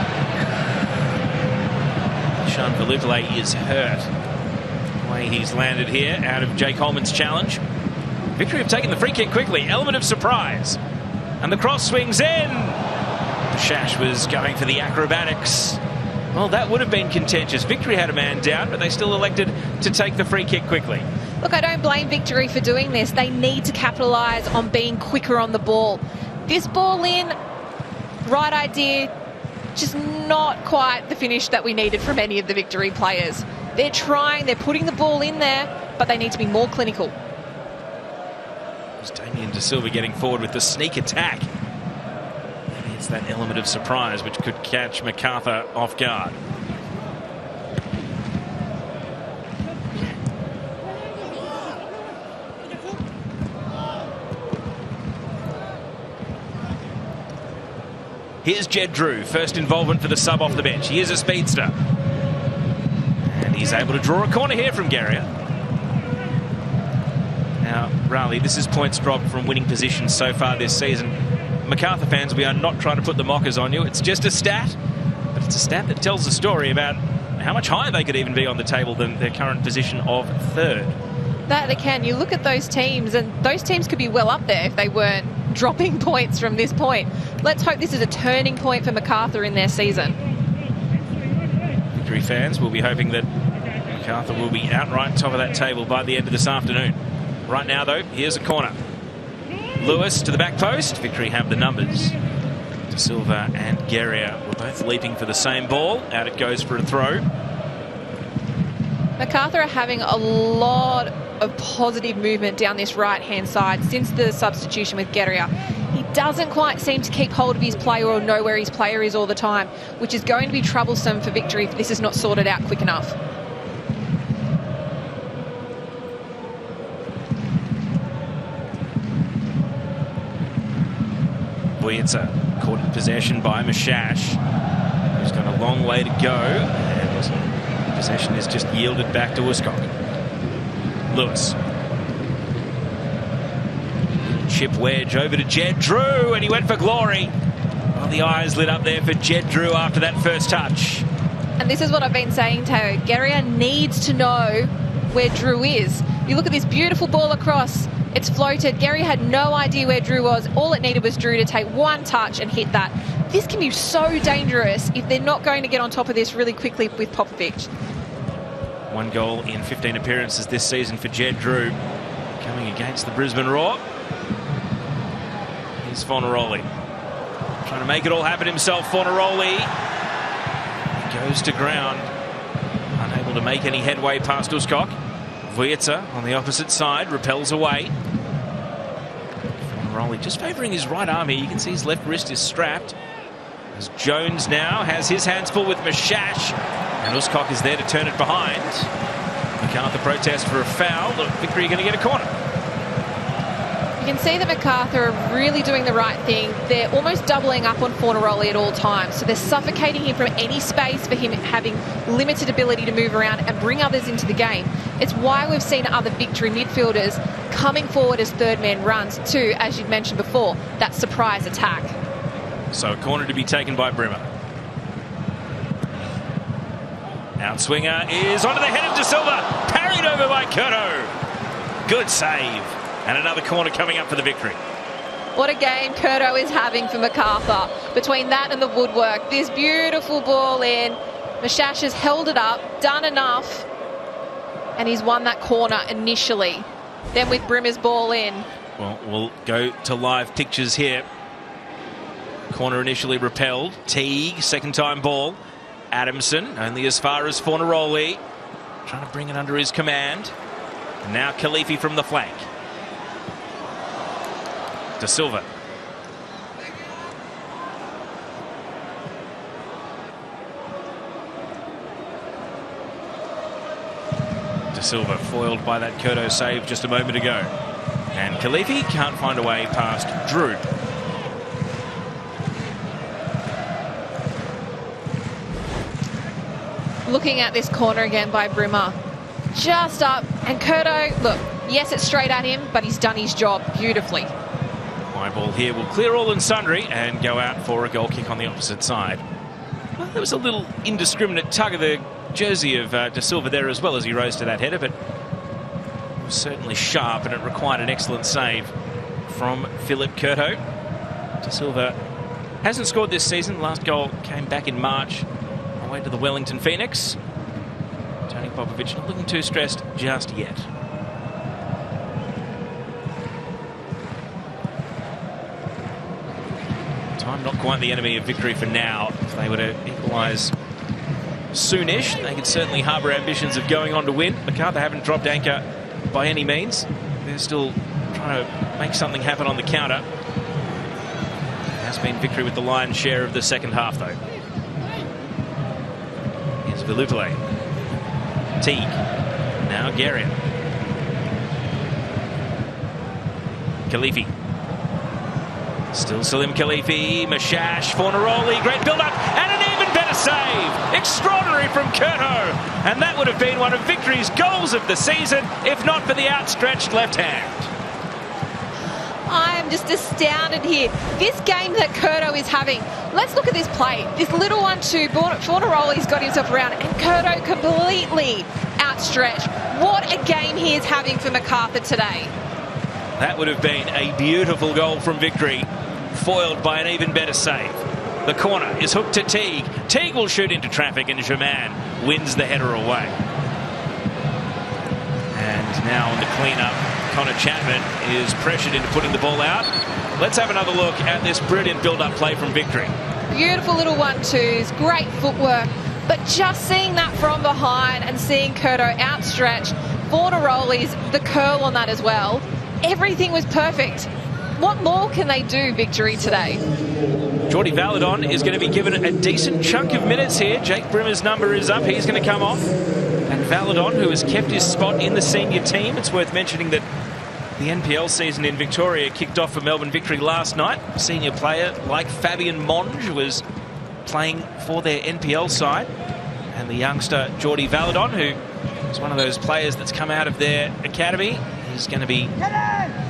Sean Velupillay is hurt. The way he's landed here out of Jake Holman's challenge. Victory have taken the free kick quickly. Element of surprise. And the cross swings in. Shash was going for the acrobatics. Well, that would have been contentious. Victory had a man down, but they still elected to take the free kick quickly. Look, I don't blame Victory for doing this. They need to capitalise on being quicker on the ball. This ball in, right idea, just not quite the finish that we needed from any of the Victory players. They're trying, they're putting the ball in there, but they need to be more clinical. It's Damien De Silva getting forward with the sneak attack. Maybe it's that element of surprise which could catch Macarthur off guard. Here's Jed Drew, first involvement for the sub off the bench. He is a speedster. And he's able to draw a corner here from Guerrero. Now, Raleigh, this is points dropped from winning positions so far this season. Macarthur fans, we are not trying to put the mockers on you. It's just a stat, but it's a stat that tells a story about how much higher they could even be on the table than their current position of third. That they can. You look at those teams, and those teams could be well up there if they weren't dropping points from this point. Let's hope this is a turning point for Macarthur in their season. Victory fans will be hoping that Macarthur will be outright top of that table by the end of this afternoon. Right now, though, here's a corner. Lewis to the back post. Victory have the numbers. De Silva and Guerrier were both leaping for the same ball. Out it goes for a throw. Macarthur are having a lot of positive movement down this right-hand side since the substitution with Guerrier. He doesn't quite seem to keep hold of his player or know where his player is all the time, which is going to be troublesome for Victory if this is not sorted out quick enough. It's caught in possession by Mashash, who's got a long way to go, and possession is just yielded back to Uscock. Lewis. Chip wedge over to Jed Drew, and he went for glory. Well, the eyes lit up there for Jed Drew after that first touch. And this is what I've been saying, Teo. Guerrier needs to know where Drew is. You look at this beautiful ball across. It's floated. Guerrier had no idea where Drew was. All it needed was Drew to take one touch and hit that. This can be so dangerous if they're not going to get on top of this really quickly with Popovic. 1 goal in 15 appearances this season for Jed Drew, coming against the Brisbane Roar. Here's Fornaroli, trying to make it all happen himself. Fornaroli goes to ground, unable to make any headway past Uscock. Vujica on the opposite side repels away. Fornaroli just favouring his right arm here. You can see his left wrist is strapped. As Jones now has his hands full with Mashash, and Uscock is there to turn it behind. Macarthur protest for a foul. Look, Victory are going to get a corner. You can see that Macarthur are really doing the right thing. They're almost doubling up on Fornaroli at all times. So they're suffocating him from any space for him having limited ability to move around and bring others into the game. It's why we've seen other Victory midfielders coming forward as third man runs to, as you'd mentioned before, that surprise attack. So a corner to be taken by Brimmer. Outswinger is onto the head of De Silva. Parried over by Curto. Good save. And another corner coming up for the Victory. What a game Curto is having for Macarthur. Between that and the woodwork, this beautiful ball in. Mashash has held it up, done enough, and he's won that corner initially. Then with Brimmer's ball in. Well, we'll go to live pictures here. Corner initially repelled. Teague, second time ball. Adamson, only as far as Fornaroli. Trying to bring it under his command. And now Khalifi from the flank. De Silva. De Silva foiled by that Curto save just a moment ago. And Khalifi can't find a way past Drew. Looking at this corner again by Brimmer. Just up. And Curto, look, yes, it's straight at him, but he's done his job beautifully. My ball here will clear all and sundry and go out for a goal kick on the opposite side. Well, there was a little indiscriminate tug of the jersey of De Silva there as well as he rose to that header, but it was certainly sharp and it required an excellent save from Philip Curto. De Silva hasn't scored this season. Last goal came back in March away to the Wellington Phoenix. Tony Popovic not looking too stressed just yet. Time not quite the enemy of Victory for now. If they were to equalise soonish, they could certainly harbour ambitions of going on to win. Macarthur haven't dropped anchor by any means. They're still trying to make something happen on the counter. It has been Victory with the lion's share of the second half, though. Here's Vilupile. Teague. Now Guerrier. Khalifi. Still Salim Khalifi, Mashash, Fornaroli, great build-up, and an even better save. Extraordinary from Curto. And that would have been one of Victory's goals of the season, if not for the outstretched left hand. I am just astounded here. This game that Curto is having, let's look at this play. This little 1-2, Fornaroli's got himself around, and Curto completely outstretched. What a game he is having for Macarthur today. That would have been a beautiful goal from Victory, foiled by an even better save. The corner is hooked to Teague. Teague will shoot into traffic and Germain wins the header away. And now on the clean-up, Connor Chapman is pressured into putting the ball out. Let's have another look at this brilliant build-up play from Victory. Beautiful little 1-2s, great footwork, but just seeing that from behind and seeing Curto outstretched, Fornaroli's the curl on that as well. Everything was perfect. What more can they do, Victory, today? Jordi Valadon is going to be given a decent chunk of minutes here. Jake Brimmer's number is up. He's going to come off. And Valadon, who has kept his spot in the senior team. It's worth mentioning that the NPL season in Victoria kicked off for Melbourne Victory last night. A senior player like Fabian Monge was playing for their NPL side. And the youngster Jordi Valadon, who is one of those players that's come out of their academy, is going to be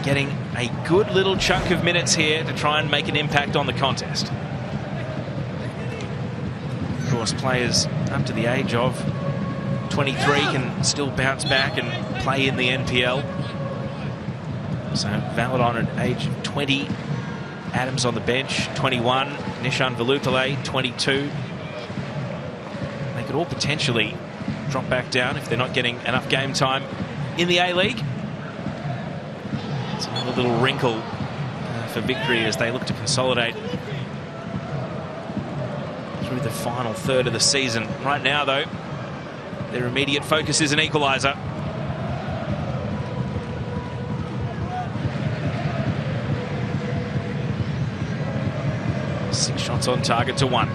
getting a good little chunk of minutes here to try and make an impact on the contest. Of course, players up to the age of 23 can still bounce back and play in the NPL. So Valadon at age 20, Adams on the bench, 21, Nishan Velupillay, 22. They could all potentially drop back down if they're not getting enough game time in the A-League. It's another little wrinkle for Victory as they look to consolidate through the final third of the season. Right now, though, their immediate focus is an equaliser. Six shots on target to one.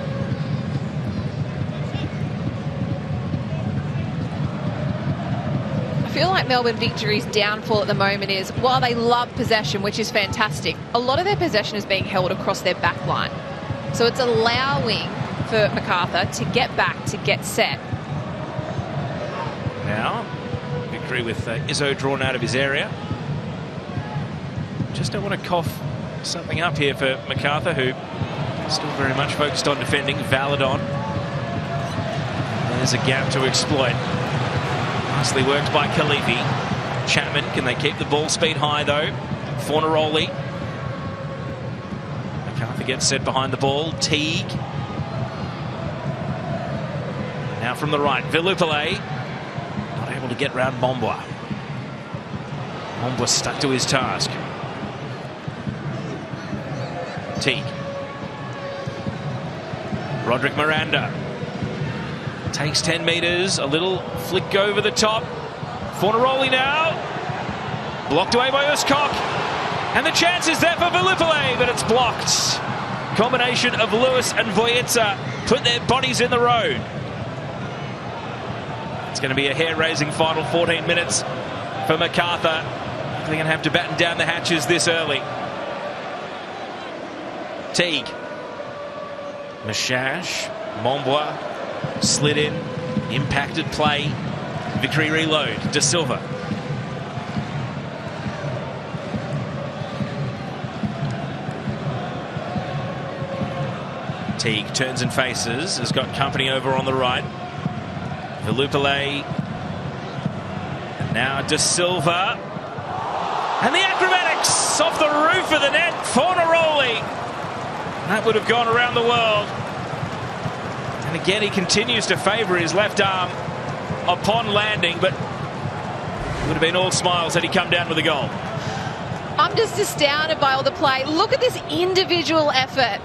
I feel like Melbourne Victory's downfall at the moment is, while they love possession, which is fantastic, a lot of their possession is being held across their back line. So it's allowing for Macarthur to get back, to get set. Now, Victory with Izzo drawn out of his area. Just don't want to cough something up here for Macarthur, who is still very much focused on defending. Valadon. There's a gap to exploit. Nicely worked by Khalifi. Chapman, can they keep the ball speed high though? Fornaroli. Macarthur gets set behind the ball. Teague. Now from the right, Velupillay. Not able to get round Mombwa. Mombwa stuck to his task. Teague. Roderick Miranda. Takes 10 metres, a little flick over the top. Fornaroli now. Blocked away by Uskok. And the chance is there for Velupillay, but it's blocked. Combination of Lewis and Voyetza put their bodies in the road. It's going to be a hair-raising final 14 minutes for Macarthur. They're going to have to batten down the hatches this early. Teague. Mashash. Mombwa. Slid in, impacted play, Victory reload, De Silva. Teague turns and faces, has got company over on the right. Velupillay, and now De Silva. And the acrobatics off the roof of the net, Fornaroli. That would have gone around the world. And again, he continues to favour his left arm upon landing, but it would have been all smiles had he come down with a goal. I'm just astounded by all the play. Look at this individual effort.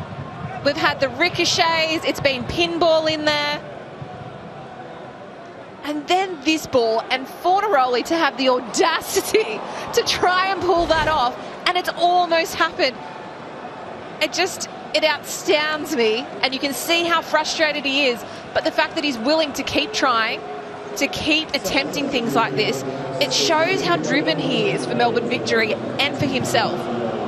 We've had the ricochets, it's been pinball in there. And then this ball, and Fornaroli to have the audacity to try and pull that off, and it's almost happened. It outstands me, and you can see how frustrated he is, but the fact that he's willing to keep trying, to keep attempting things like this, it shows how driven he is for Melbourne Victory and for himself.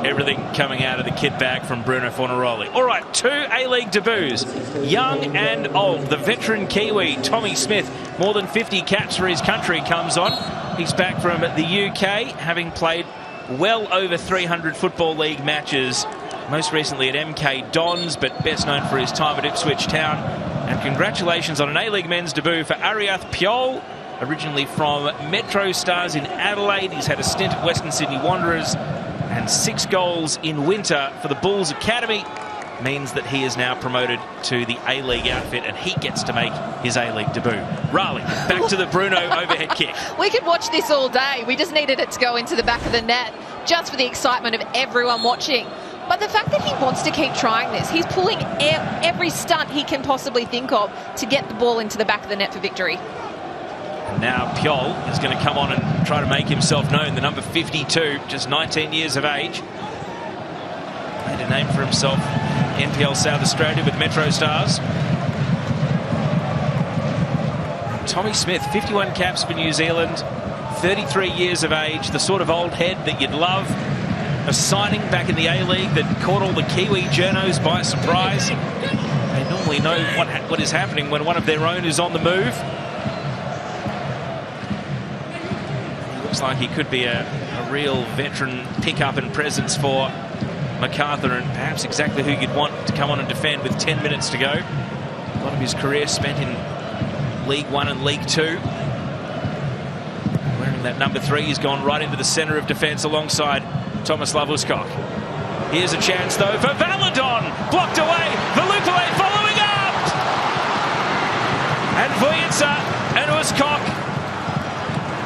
Everything coming out of the kit bag from Bruno Fornaroli. All right, 2 A-League debuts, young and old. The veteran Kiwi, Tommy Smith, more than 50 caps for his country, comes on. He's back from the UK, having played well over 300 Football League matches, most recently at MK Dons, but best known for his time at Ipswich Town. And congratulations on an A-League men's debut for Ariath Piol, originally from Metro Stars in Adelaide. He's had a stint at Western Sydney Wanderers, and 6 goals in winter for the Bulls Academy means that he is now promoted to the A-League outfit, and he gets to make his A-League debut. Raleigh, back to the Bruno overhead kick. We could watch this all day. We just needed it to go into the back of the net just for the excitement of everyone watching. But the fact that he wants to keep trying this, he's pulling every stunt he can possibly think of to get the ball into the back of the net for victory. And now Pjol is going to come on and try to make himself known. The number 52, just 19 years of age. Made a name for himself in NPL South Australia with Metro Stars. Tommy Smith, 51 caps for New Zealand, 33 years of age, the sort of old head that you'd love. A signing back in the A-League that caught all the Kiwi journos by surprise. They normally know what is happening when one of their own is on the move. He looks like he could be a real veteran pickup and presence for Macarthur, and perhaps exactly who you'd want to come on and defend with 10 minutes to go. A lot of his career spent in League 1 and League 2. Wearing that number 3, he's gone right into the centre of defence alongside Thomas Love-Uscock. Here's a chance, though, for Valadon. Blocked away. Velupele following up. And Vujitsa and Uscock,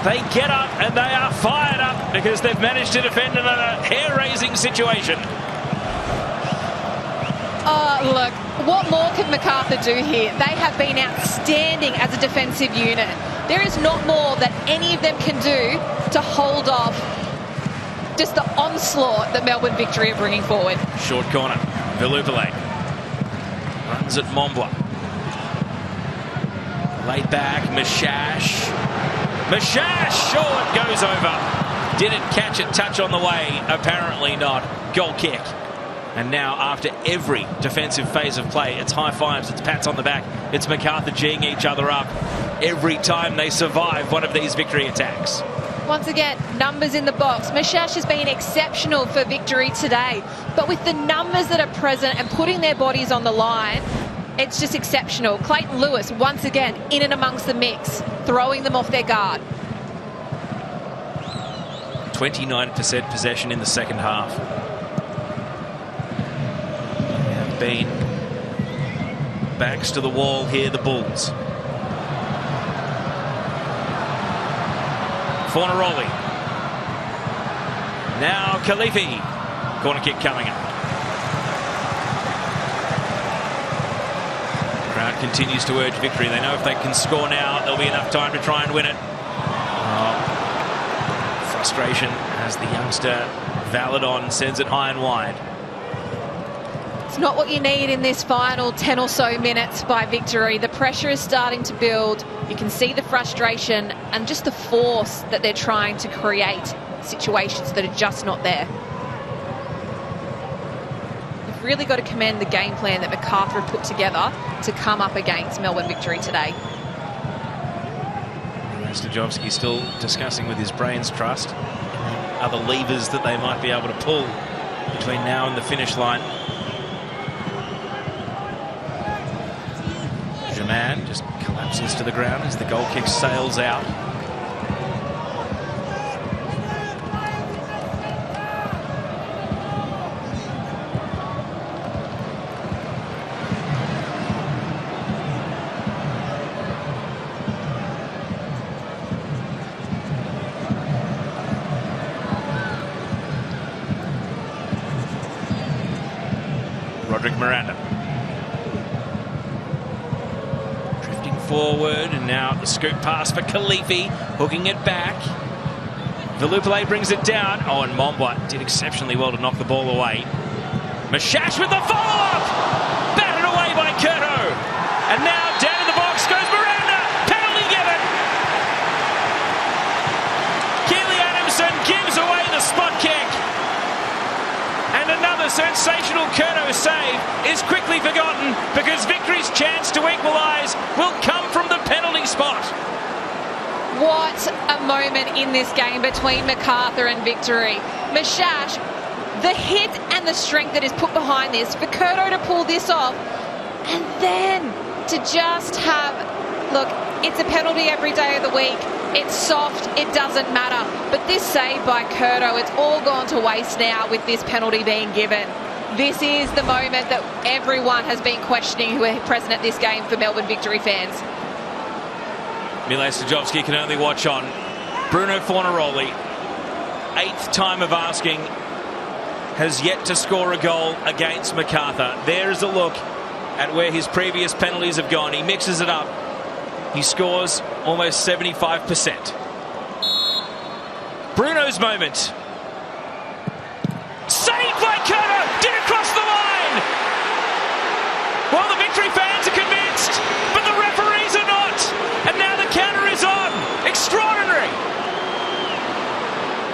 they get up and they are fired up because they've managed to defend in a hair-raising situation. Oh, look, what more can Macarthur do here? They have been outstanding as a defensive unit. There is not more that any of them can do to hold off just the onslaught that Melbourne Victory are bringing forward. Short corner. Velupele runs at Mombla. Laid back. Mishash. Short goes over. Did it catch a touch on the way? Apparently not. Goal kick. And now, after every defensive phase of play, it's high fives, it's pats on the back, it's Macarthur geeing each other up every time they survive one of these victory attacks. Once again, numbers in the box. Mishash has been exceptional for victory today. But with the numbers that are present and putting their bodies on the line, it's just exceptional. Clayton Lewis, once again, in and amongst the mix, throwing them off their guard. 29% possession in the second half. They have been backs to the wall here, the Bulls. Fornaroli. Now Khalifi. Corner kick coming up. The crowd continues to urge victory. They know if they can score now, there'll be enough time to try and win it. Frustration as the youngster Valadon sends it high and wide. It's not what you need in this final 10 or so minutes by victory. The pressure is starting to build. You can see the frustration and just the force that they're trying to create situations that are just not there. You've really got to commend the game plan that Macarthur put together to come up against Melbourne Victory today. Stojovski still discussing with his brains trust other levers that they might be able to pull between now and the finish line. Jaman just collapses to the ground as the goal kick sails out. Miranda drifting forward, and now the scoop pass for Khalifi, hooking it back. Velupele brings it down. Oh, and Mombla did exceptionally well to knock the ball away. Mishash with the follow-up, batted away by Curto, and now down in the box goes Miranda. Penalty given. Keely Adamson gives away the spot kick. And another sensational Curto save is quickly forgotten because Victory's chance to equalise will come from the penalty spot. What a moment in this game between Macarthur and Victory. Mishash, the hit and the strength that is put behind this, for Curto to pull this off, and then to just have, look, it's a penalty every day of the week. It's soft, it doesn't matter. But this save by Curto, it's all gone to waste now with this penalty being given. This is the moment that everyone has been questioning who are present at this game for Melbourne Victory fans. Mile Stojovski can only watch on. Bruno Fornaroli, 8th time of asking, has yet to score a goal against Macarthur. There's a look at where his previous penalties have gone. He mixes it up. He scores almost 75%. Bruno's moment. Saved by Curto! Did it cross the line? Well, the Victory fans are convinced, but the referees are not. And now the counter is on. Extraordinary.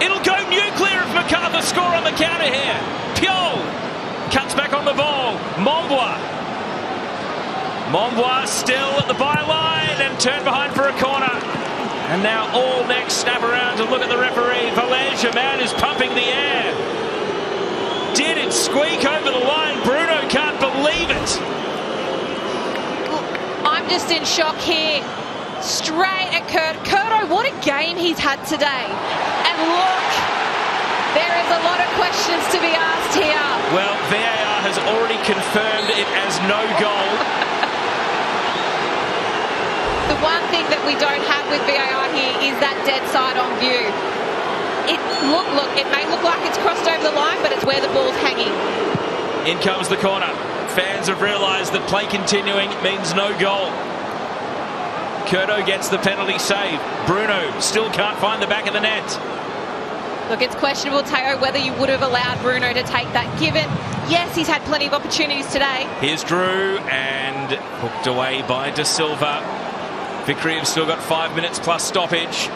It'll go nuclear if Macarthur score on the counter here. Piol cuts back on the ball. Mombois still at the byline and turned behind for a corner. And now all necks snap around to look at the referee. Valege, a man who's pumping the air. Did it squeak over the line? Bruno can't believe it. I'm just in shock here. Straight at Curto, what a game he's had today. And look, there is a lot of questions to be asked here. Well, VAR has already confirmed it as no goal. The one thing that we don't have with VAR here is that dead side on view. Look, it may look like it's crossed over the line, but it's where the ball's hanging. In comes the corner. Fans have realised that play continuing means no goal. Curto gets the penalty save. Bruno still can't find the back of the net. Look, it's questionable, Teo, whether you would have allowed Bruno to take that, given, yes, he's had plenty of opportunities today. Here's Drew, and hooked away by De Silva. Victory have still got 5 minutes plus stoppage.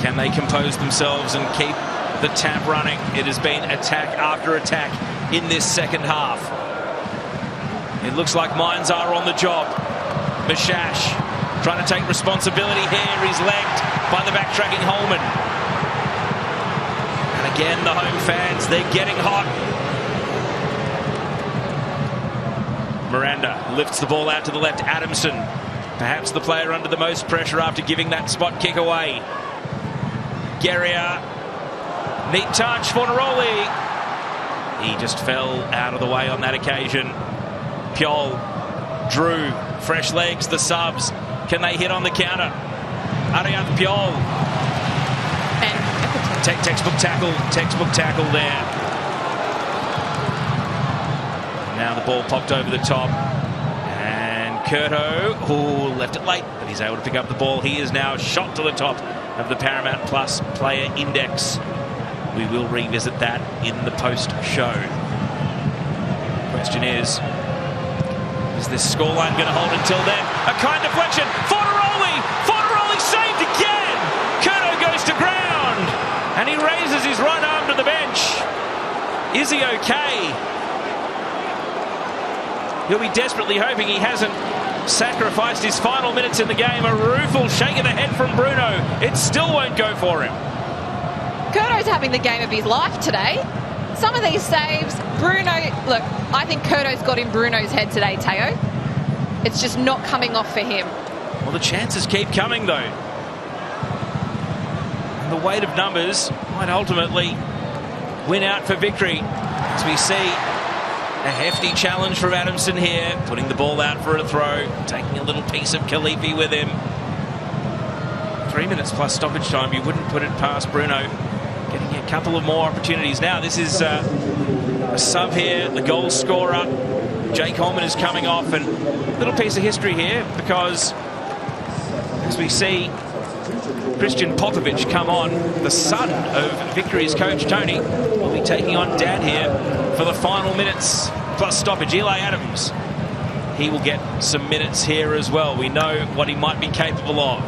Can they compose themselves and keep the tap running? It has been attack after attack in this second half. It looks like Mines are on the job. Mishash trying to take responsibility here. He's legged by the backtracking Holman. And again, the home fans, they're getting hot. Miranda lifts the ball out to the left. Adamson, perhaps the player under the most pressure after giving that spot kick away. Guerrier, neat touch, Fornaroli. He just fell out of the way on that occasion. Piol, Drew, fresh legs, the subs. Can they hit on the counter? Ariad Piol. Textbook tackle there. Now the ball popped over the top. And Curto, left it late, but he's able to pick up the ball. He is now shot to the top of the Paramount Plus player index. We will revisit that in the post-show. Question is this scoreline going to hold until then? A kind deflection. Fornaroli saved again. Curto goes to ground, and he raises his right arm to the bench. Is he okay? He'll be desperately hoping he hasn't sacrificed his final minutes in the game. A rueful shake of the head from Bruno. It still won't go for him. Curto's having the game of his life today. Some of these saves, Bruno, look, I think Curto's got in Bruno's head today, Teo. It's just not coming off for him. Well, the chances keep coming, though. And the weight of numbers might ultimately win out for victory. As we see a hefty challenge from Adamson here, putting the ball out for a throw, taking a little piece of Khalifi with him. 3 minutes plus stoppage time, you wouldn't put it past Bruno. Getting a couple of more opportunities. Now this is a sub here, the goal scorer. Jake Holman is coming off, and a little piece of history here because as we see Christian Popovic come on, the son of Victory's coach Tony will be taking on Dad here for the final minutes plus stoppage. Eli Adams, he will get some minutes here as well. We know what he might be capable of.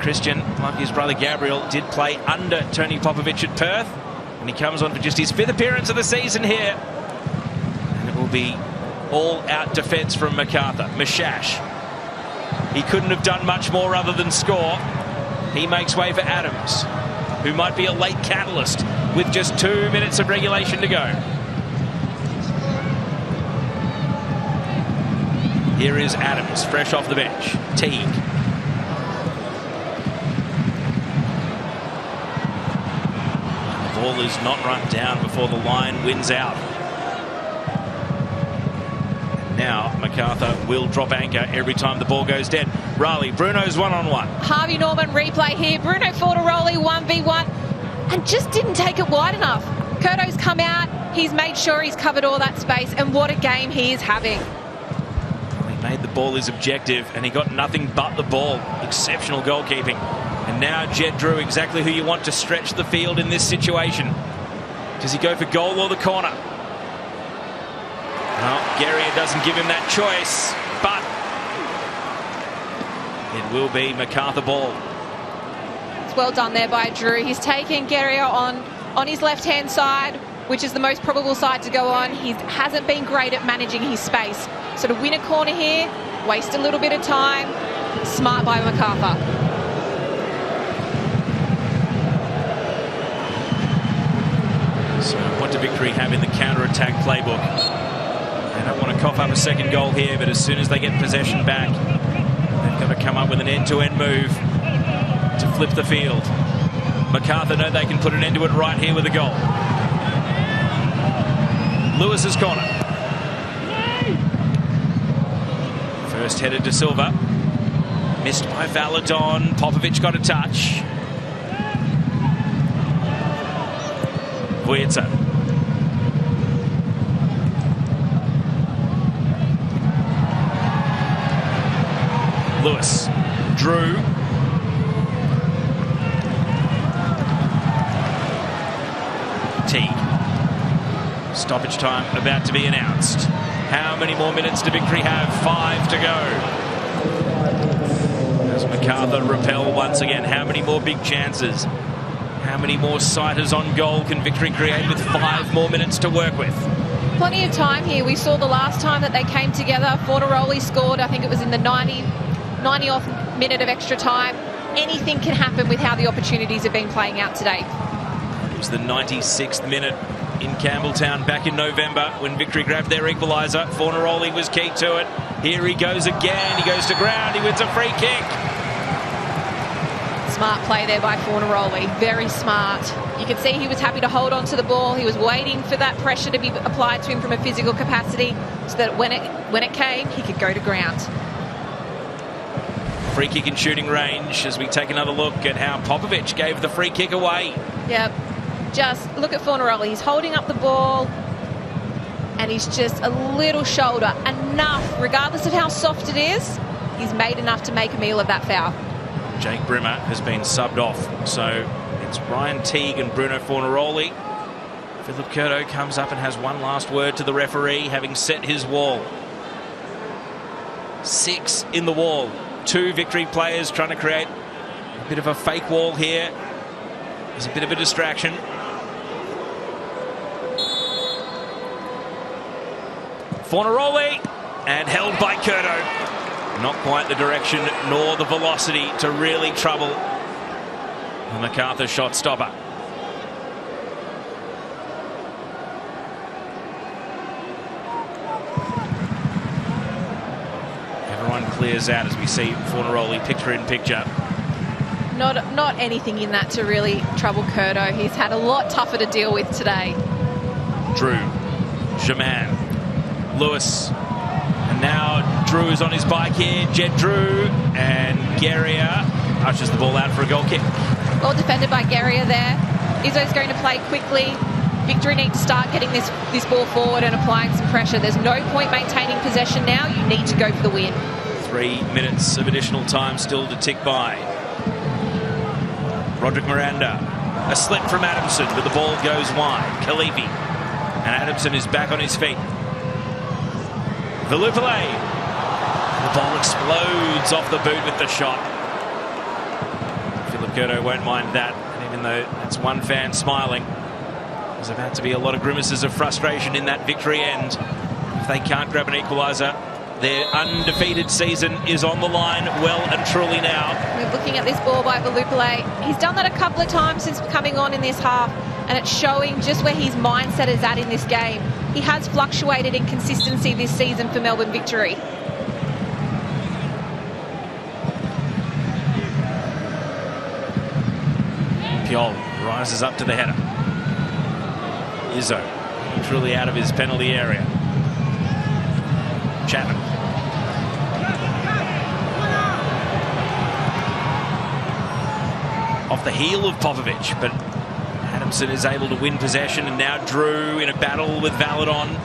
Christian, like his brother Gabriel, did play under Tony Popovic at Perth, and he comes on for just his 5th appearance of the season here. And it will be all-out defence from Macarthur. Mishash, he couldn't have done much more other than score. He makes way for Adams, who might be a late catalyst with just 2 minutes of regulation to go. Here is Adams, fresh off the bench. Teague. The ball is not run down before the line wins out. And now Macarthur will drop anchor every time the ball goes dead. Riley, Bruno's one-on-one. Harvey Norman replay here. Bruno Fornaroli 1v1 and just didn't take it wide enough. Curto's come out. He's made sure he's covered all that space, and what a game he is having. He made the ball his objective, and he got nothing but the ball. Exceptional goalkeeping. And now Jed Drew, exactly who you want to stretch the field in this situation. Does he go for goal or the corner? Well, Guerrier doesn't give him that choice, but it will be Macarthur ball. It's well done there by Drew. He's taken Guerrier on his left-hand side, which is the most probable side to go on. He hasn't been great at managing his space. So to win a corner here, waste a little bit of time, smart by Macarthur. So what do Victory have in the counter-attack playbook? They don't want to cough up a second goal here, but as soon as they get possession back, they've got to come up with an end-to-end move to flip the field. Macarthur know they can put an end to it right here with a goal. Lewis's corner. First headed to Silva. Missed by Valadon. Popovic got a touch. Vujica. Lewis. Drew. Teague. Stoppage time about to be announced. How many more minutes do Victory have? 5 to go. As Macarthur repel once again. How many more big chances? How many more sighters on goal can Victory create with 5 more minutes to work with? Plenty of time here. We saw the last time that they came together. Fornaroli scored, I think it was in the 90th minute of extra time. Anything can happen with how the opportunities have been playing out today. It was the 96th minute in Campbelltown back in November when Victory grabbed their equaliser. Fornaroli was key to it. Here he goes again. He goes to ground. He wins a free kick. Smart play there by Fornaroli. Very smart. You can see he was happy to hold on to the ball. He was waiting for that pressure to be applied to him from a physical capacity so that when it came, he could go to ground. Free kick in shooting range as we take another look at how Popovic gave the free kick away. Yep. Just look at Fornaroli. He's holding up the ball and he's just a little shoulder. Enough, regardless of how soft it is, he's made enough to make a meal of that foul. Jake Brimmer has been subbed off. So it's Ryan Teague and Bruno Fornaroli. Philip Curto comes up and has one last word to the referee, having set his wall. 6 in the wall. 2 Victory players trying to create a bit of a fake wall here. There's a bit of a distraction. Fornaroli, and held by Curto. Not quite the direction nor the velocity to really trouble the Macarthur shot stopper. Everyone clears out as we see Fornaroli picture in picture. Not anything in that to really trouble Curto. He's had a lot tougher to deal with today. Drew, Jaman, Lewis, and now Drew is on his bike here. Jed Drew, and Guerrier pushes the ball out for a goal kick. Well defended by Guerrier there. Izzo's going to play quickly. Victory need to start getting this ball forward and applying some pressure. There's no point maintaining possession now. You need to go for the win. 3 minutes of additional time still to tick by. Roderick Miranda, a slip from Adamson, but the ball goes wide. Khalifi, and Adamson is back on his feet. Velupale, the ball explodes off the boot with the shot. Philip Curto won't mind that, and even though that's one fan smiling, there's about to be a lot of grimaces of frustration in that Victory end. If they can't grab an equaliser, their undefeated season is on the line well and truly now. We're looking at this ball by Velupale. He's done that a couple of times since coming on in this half, and it's showing just where his mindset is at in this game. He has fluctuated in consistency this season for Melbourne Victory. Piol rises up to the header. Izzo truly out of his penalty area. Chapman. Off the heel of Popovic, but Adamson is able to win possession, and now Drew in a battle with Valadon.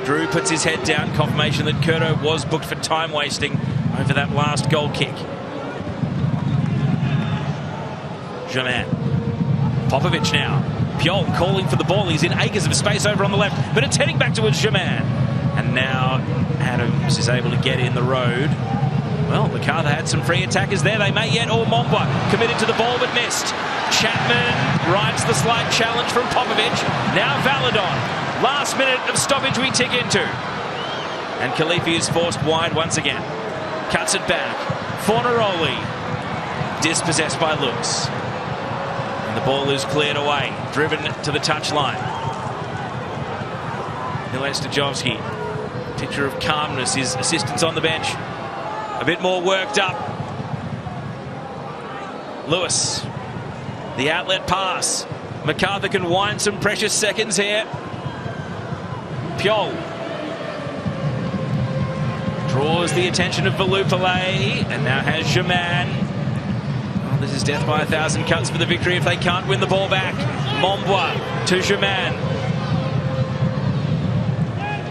Drew puts his head down, confirmation that Curto was booked for time wasting over that last goal kick. Germain. Popovic now. Piol calling for the ball. He's in acres of space over on the left, but it's heading back towards Germain. And now Adams is able to get in the road. Well, Macarthur had some free attackers there. They may yet. Or Mombwa committed to the ball but missed. Chapman rides the slight challenge from Popovic. Now Valadon. Last minute of stoppage we tick into. And Khalifi is forced wide once again. Cuts it back. Fornaroli. Dispossessed by Lewis. And the ball is cleared away. Driven to the touchline. Miles Stajovski. Picture of calmness. His assistants on the bench. A bit more worked up. Lewis. The outlet pass. Macarthur can wind some precious seconds here. Piol draws the attention of Valupale and now has Germain. Oh, this is death by 1,000 cuts for the victory if they can't win the ball back. Mombwa to Germain.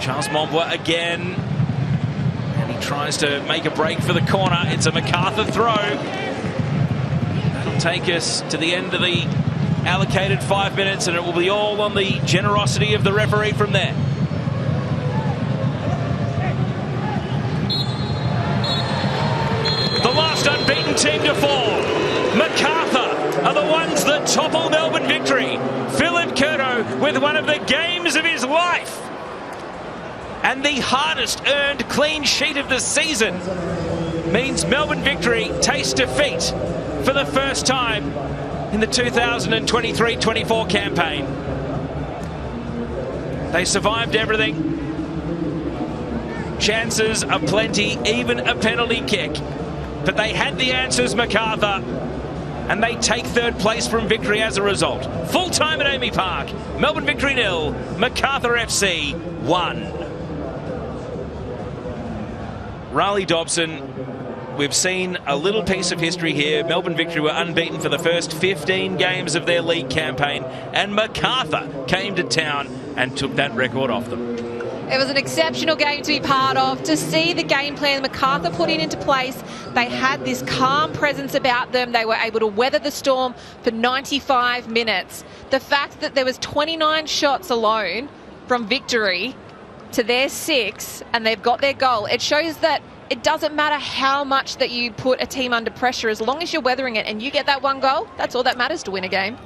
Charles Mombwa again. And he tries to make a break for the corner. It's a Macarthur throw. That'll take us to the end of the allocated 5 minutes, and it will be all on the generosity of the referee from there. The last unbeaten team to fall. Macarthur are the ones that topple Melbourne Victory. Philip Curto with one of the games of his life. And the hardest earned clean sheet of the season means Melbourne Victory taste defeat for the first time in the 2023-24 campaign. They survived everything. Chances aplenty, even a penalty kick. But they had the answers, Macarthur, and they take third place from victory as a result. Full time at Amy Park. Melbourne Victory 0, Macarthur FC 1. Riley Dobson, we've seen a little piece of history here. Melbourne Victory were unbeaten for the first 15 games of their league campaign, and Macarthur came to town and took that record off them. It was an exceptional game to be part of. To see the game plan Macarthur put into place, they had this calm presence about them. They were able to weather the storm for 95 minutes. The fact that there was 29 shots alone from victory to their 6, and they've got their goal, it shows that it doesn't matter how much that you put a team under pressure. As long as you're weathering it and you get that one goal, that's all that matters to win a game.